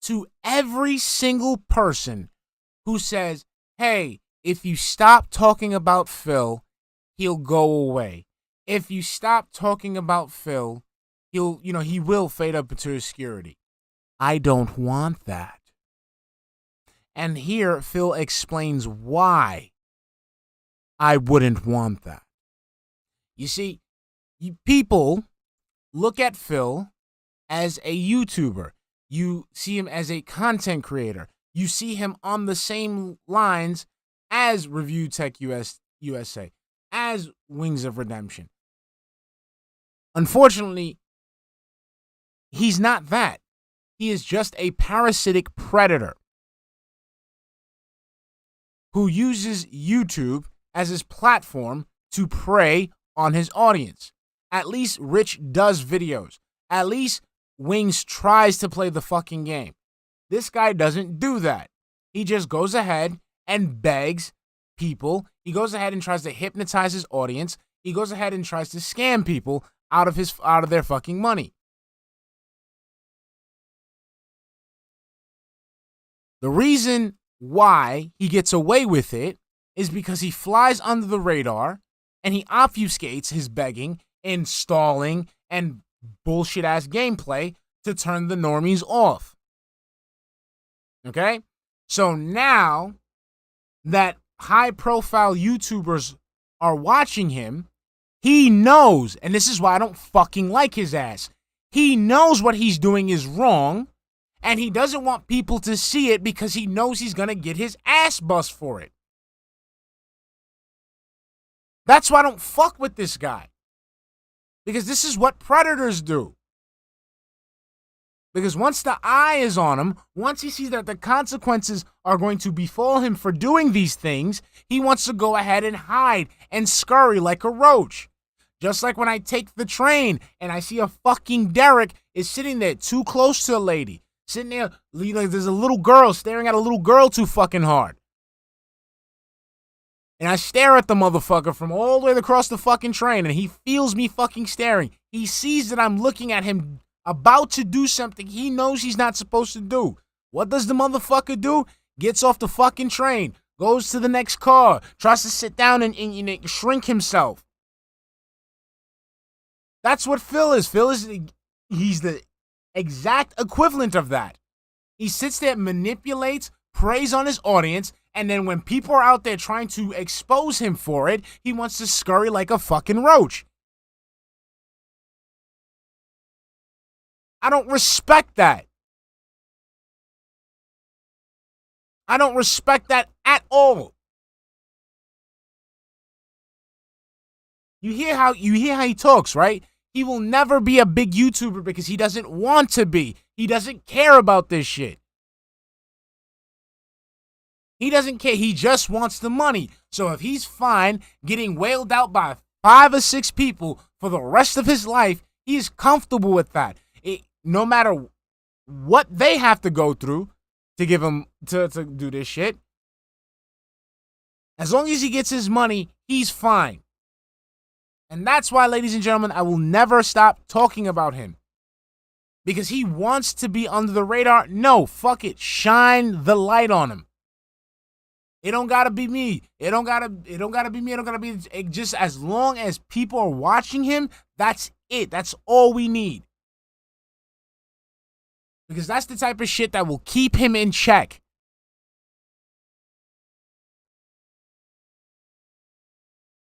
to every single person who says, "Hey, if you stop talking about Phil, he'll go away. If you stop talking about Phil, he will fade up into obscurity." I don't want that. And here, Phil explains why I wouldn't want that. You see, people look at Phil as a YouTuber. You see him as a content creator. You see him on the same lines as Review Tech USA, as Wings of Redemption. Unfortunately, he's not that. He is just a parasitic predator who uses YouTube as his platform to prey on his audience. At least Rich does videos. At least Wings tries to play the fucking game. This guy doesn't do that. He just goes ahead and begs people. He goes ahead and tries to hypnotize his audience. He goes ahead and tries to scam people out of their fucking money. The reason why he gets away with it is because he flies under the radar and he obfuscates his begging and stalling and bullshit-ass gameplay to turn the normies off. Okay? So now that high-profile YouTubers are watching him, he knows, and this is why I don't fucking like his ass, he knows what he's doing is wrong, and he doesn't want people to see it because he knows he's going to get his ass bust for it. That's why I don't fuck with this guy. Because this is what predators do. Because once the eye is on him, once he sees that the consequences are going to befall him for doing these things, he wants to go ahead and hide and scurry like a roach. Just like when I take the train and I see a fucking Derek is sitting there too close to a lady. Sitting there, you know, there's a little girl staring at a little girl too fucking hard. And I stare at the motherfucker from all the way across the fucking train, and he feels me fucking staring. He sees that I'm looking at him about to do something he knows he's not supposed to do. What does the motherfucker do? Gets off the fucking train, goes to the next car, tries to sit down and you know, shrink himself. That's what Phil is. He's the exact equivalent of that. He sits there, manipulates, preys on his audience, and then when people are out there trying to expose him for it, he wants to scurry like a fucking roach. I don't respect that. I don't respect that at all. You hear how he talks, right? He will never be a big YouTuber because he doesn't want to be. He doesn't care about this shit. He doesn't care. He just wants the money. So if he's fine getting wailed out by 5 or 6 people for the rest of his life, he's comfortable with that. No matter what they have to go through to give him to do this shit, as long as he gets his money, he's fine. And that's why, ladies and gentlemen, I will never stop talking about him. Because he wants to be under the radar. No, fuck it. Shine the light on him. It don't gotta be me. It don't gotta be me. It don't gotta be just as long as people are watching him, that's it. That's all we need. Because that's the type of shit that will keep him in check.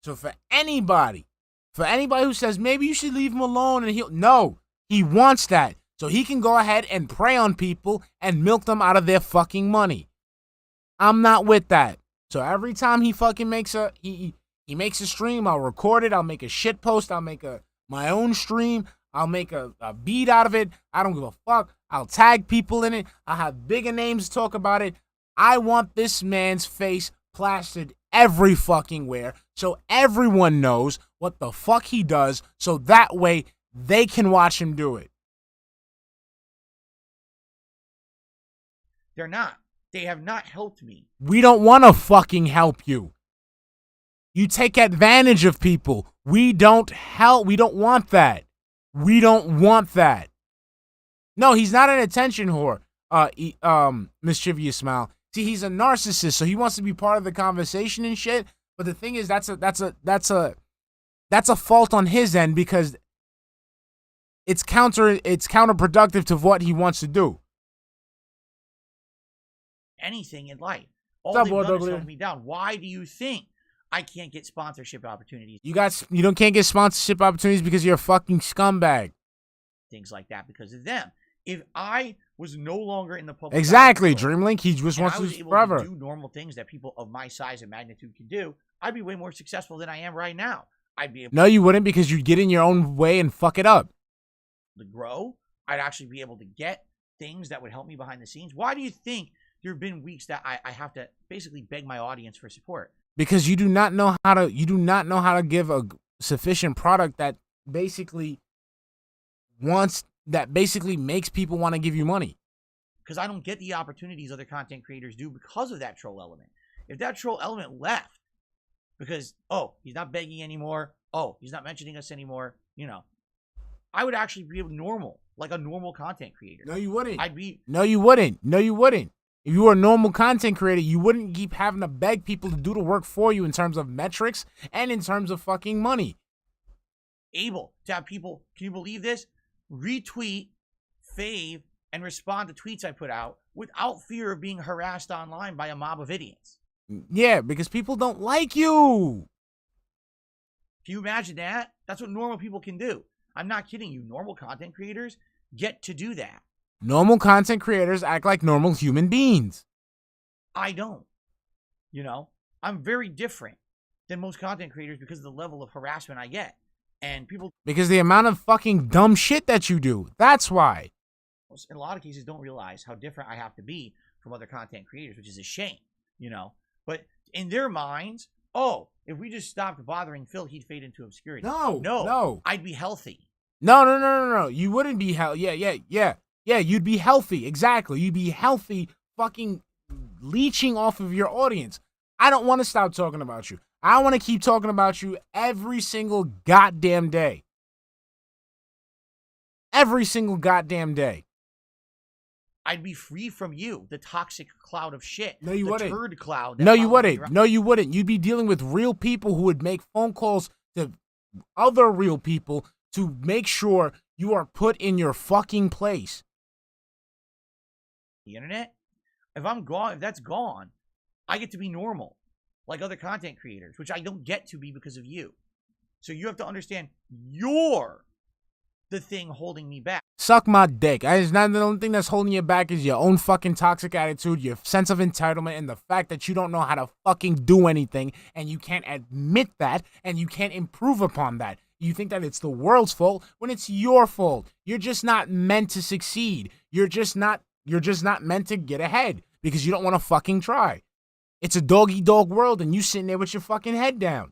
So for anybody who says maybe you should leave him alone and no, he wants that. So he can go ahead and prey on people and milk them out of their fucking money. I'm not with that. So every time he fucking makes he makes a stream, I'll record it, I'll make a shit post, I'll make my own stream, I'll make a beat out of it. I don't give a fuck. I'll tag people in it. I'll have bigger names talk about it. I want this man's face plastered every fucking where so everyone knows what the fuck he does so that way they can watch him do it. They're not. They have not helped me. We don't want to fucking help you. You take advantage of people. We don't help. We don't want that. We don't want that. No, he's not an attention whore. Mischievous smile. See, he's a narcissist, so he wants to be part of the conversation and shit. But the thing is, that's a fault on his end because it's counterproductive to what he wants to do. Anything in life. All What's they've up, done is W? held me down. Why do you think I can't get sponsorship opportunities? You can't get sponsorship opportunities because you're a fucking scumbag. Things like that because of them. If I was no longer in the public Exactly, eye, Dreamlink. He just wants I to was do able forever. to do normal things that people of my size and magnitude can do, I'd be way more successful than I am right now. I'd be able No, you wouldn't because you'd get in your own way and fuck it up. to grow. I'd actually be able to get things that would help me behind the scenes. Why do you think there have been weeks that I have to basically beg my audience for support? Because you do not know how to give a sufficient product that basically makes people want to give you money. Because I don't get the opportunities other content creators do because of that troll element. If that troll element left because, oh, he's not begging anymore, oh, he's not mentioning us anymore, I would actually be normal, like a normal content creator. No, you wouldn't. No, you wouldn't. If you were a normal content creator, you wouldn't keep having to beg people to do the work for you in terms of metrics and in terms of fucking money. Able to have people, can you believe this? Retweet, fave, and respond to tweets I put out without fear of being harassed online by a mob of idiots. Yeah, because people don't like you. Can you imagine that? That's what normal people can do. I'm not kidding you. Normal content creators get to do that. Normal content creators act like normal human beings. I don't. I'm very different than most content creators because of the level of harassment I get. And people... Because the amount of fucking dumb shit that you do. That's why. In a lot of cases, don't realize how different I have to be from other content creators, which is a shame, But in their minds, oh, if we just stopped bothering Phil, he'd fade into obscurity. No. I'd be healthy. No. You wouldn't be Yeah. You'd be healthy. Exactly. You'd be healthy. Fucking leeching off of your audience. I don't want to stop talking about you. I want to keep talking about you every single goddamn day. Every single goddamn day. I'd be free from you, the toxic cloud of shit. No, you wouldn't. The turd cloud. No, you wouldn't. No, you wouldn't. You'd be dealing with real people who would make phone calls to other real people to make sure you are put in your fucking place. The internet? If I'm gone, if that's gone, I get to be normal, like other content creators, which I don't get to be because of you. So you have to understand you're the thing holding me back. Suck my dick. It's not the only thing that's holding you back is your own fucking toxic attitude, your sense of entitlement, and the fact that you don't know how to fucking do anything, and you can't admit that, and you can't improve upon that. You think that it's the world's fault when it's your fault. You're just not meant to succeed. You're just not meant to get ahead because you don't want to fucking try. It's a dog-eat-dog world, and you sitting there with your fucking head down.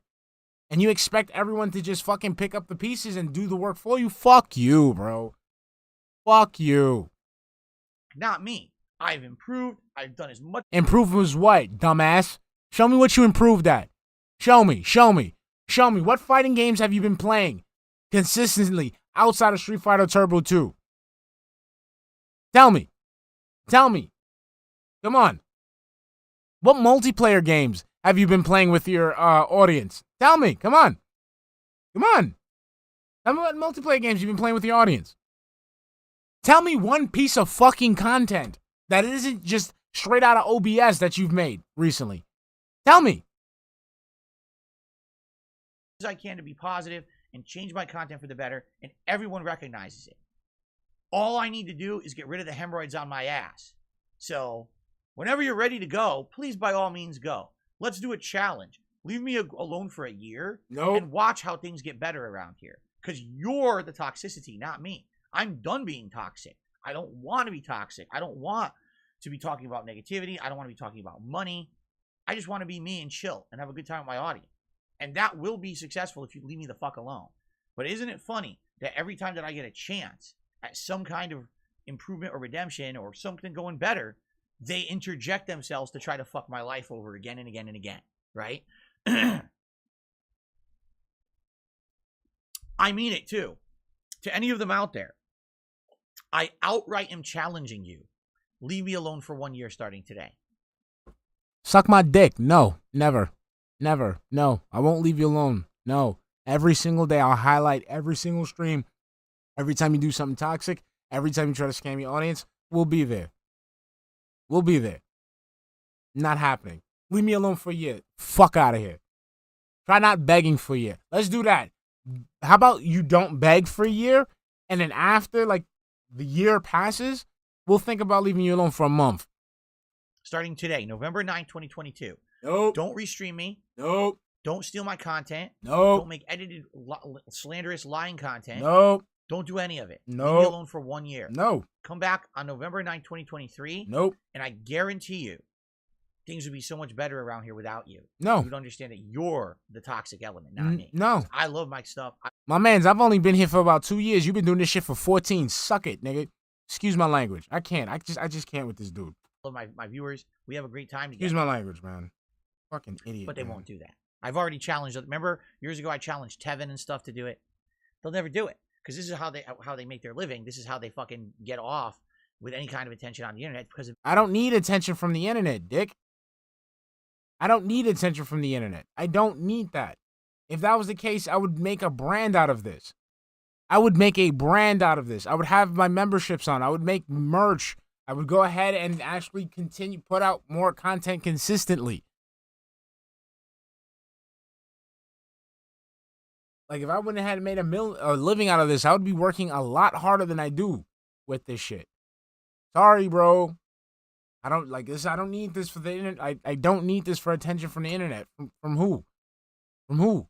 And you expect everyone to just fucking pick up the pieces and do the work for you? Fuck you, bro. Fuck you. Not me. I've improved. I've done as much. Improve was what, dumbass? Show me what you improved at. Show me. What fighting games have you been playing consistently outside of Street Fighter Turbo 2? Tell me. Come on. What multiplayer games have you been playing with your audience? Tell me. Come on. Tell me what multiplayer games you've been playing with your audience. Tell me one piece of fucking content that isn't just straight out of OBS that you've made recently. Tell me. As I can to be positive and change my content for the better, and everyone recognizes it. All I need to do is get rid of the hemorrhoids on my ass. So, whenever you're ready to go, please by all means go. Let's do a challenge. Leave me alone for a year and watch how things get better around here. Because you're the toxicity, not me. I'm done being toxic. I don't want to be toxic. I don't want to be talking about negativity. I don't want to be talking about money. I just want to be me and chill and have a good time with my audience. And that will be successful if you leave me the fuck alone. But isn't it funny that every time that I get a chance at some kind of improvement or redemption or something going better, they interject themselves to try to fuck my life over again and again and again, right? I mean it too. To any of them out there, I outright am challenging you. Leave me alone for 1 year starting today. Suck my dick. No, never. No, I won't leave you alone. No. Every single day, I'll highlight every single stream. Every time you do something toxic, every time you try to scam your audience, we'll be there. Not happening. Leave me alone for a year. Fuck out of here. Try not begging for a year. Let's do that. How about you don't beg for a year, and then after, like, the year passes, we'll think about leaving you alone for a month. Starting today, November 9th, 2022. Nope. Don't restream me. Nope. Don't steal my content. Nope. Don't make edited, slanderous, lying content. Nope. Don't do any of it. Nope. Leave me alone for 1 year. No. Come back on November 9th, 2023. Nope. And I guarantee you, things would be so much better around here without you. No. You would understand that you're the toxic element, not me. No. I love my stuff. My mans, I've only been here for about 2 years. You've been doing this shit for 14. Suck it, nigga. Excuse my language. I can't. I just can't with this dude. I love my viewers. We have a great time together. Excuse my language, man. Fucking idiot. But they man. won't do that. I've already challenged. Remember years ago I challenged Tevin and stuff to do it. They'll never do it because this is how they make their living. This is how they fucking get off with any kind of attention on the internet. Because I don't need attention from the internet, dick. I don't need attention from the internet. I don't need that. If that was the case, I would make a brand out of this. I would have my memberships on. I would make merch. I would go ahead and actually put out more content consistently. Like, if I wouldn't have made a living out of this, I would be working a lot harder than I do with this shit. Sorry, bro. I don't like this. I don't need this for the internet. I don't need this for attention from the internet. From who? From who?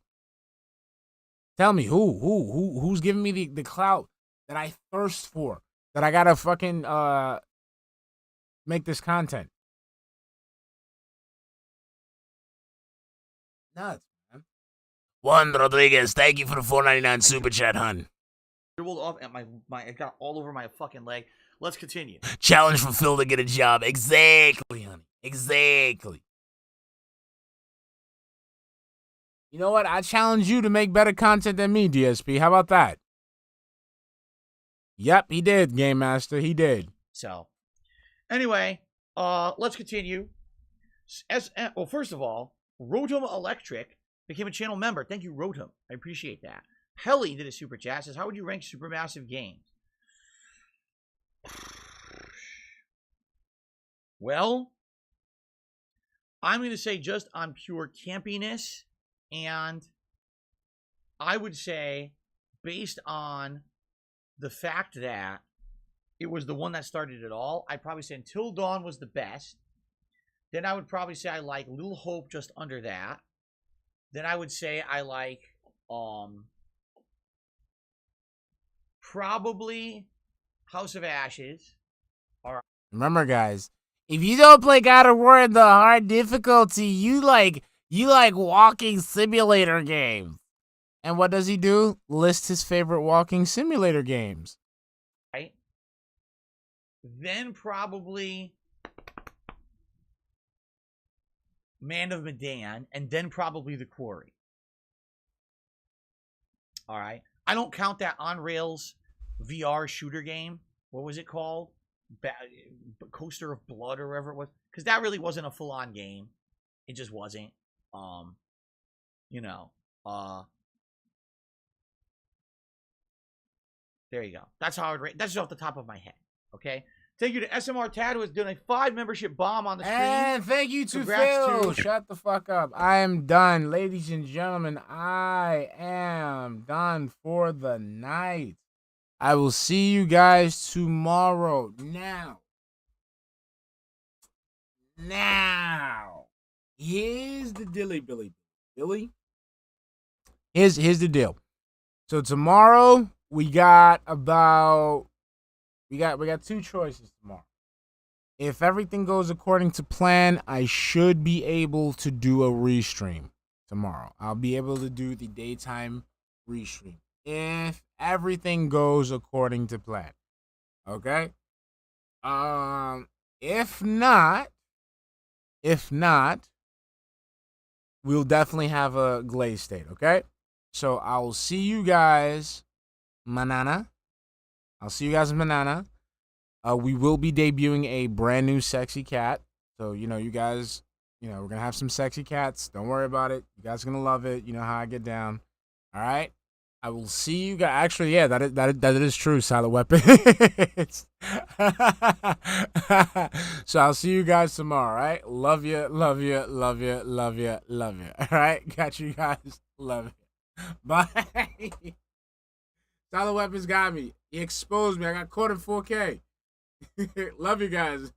Tell me who's giving me the clout that I thirst for? That I gotta fucking make this content. Nuts, man. Juan Rodriguez, thank you for the $4.99 super chat, hun. dribbled off at it got all over my fucking leg. Let's continue. Challenge for Phil to get a job. Exactly, honey. Exactly. You know what? I challenge you to make better content than me, DSP. How about that? Yep, he did, Game Master. He did. So, anyway, let's continue. Well, first of all, Rotom Electric became a channel member. Thank you, Rotom. I appreciate that. Helly did a super chat. Says, how would you rank Supermassive games? Well, I'm going to say just on pure campiness, and I would say based on the fact that it was the one that started it all, I'd probably say Until Dawn was the best. Then I would probably say I like Little Hope just under that. Then I would say I like probably House of Ashes. Remember, guys, if you don't play God of War in the hard difficulty, you like walking simulator games. And what does he do? List his favorite walking simulator games. Right. Then probably Man of Medan, and then probably The Quarry. All right. I don't count that on rails VR shooter game. What was it called? Coaster of Blood or whatever it was, because that really wasn't a full-on game. It just wasn't. There you go. That's how I'd rate. That's just off the top of my head. Okay. Thank you to SMR Tad, who has done a 5 membership bomb on the stream. And thank you to Congrats Phil. to- Shut the fuck up. I am done. Ladies and gentlemen, I am done for the night. I will see you guys tomorrow. Now, here's the dilly, Billy. Here's the deal. So tomorrow we got 2 choices tomorrow. If everything goes according to plan, I should be able to do a restream tomorrow. I'll be able to do the daytime restream if everything goes according to plan. Okay? If not, we'll definitely have a Glaze state, okay? So I'll see you guys manana. We will be debuting a brand new sexy cat. So, you guys, we're going to have some sexy cats. Don't worry about it. You guys are going to love it. You know how I get down. All right? I will see you guys. Actually, yeah, that is true, Silent Weapon. So I'll see you guys tomorrow, all right? Love you. All right? Got you guys. Love you. Bye. Silent Weapons got me. He exposed me. I got caught in 4K. Love you guys.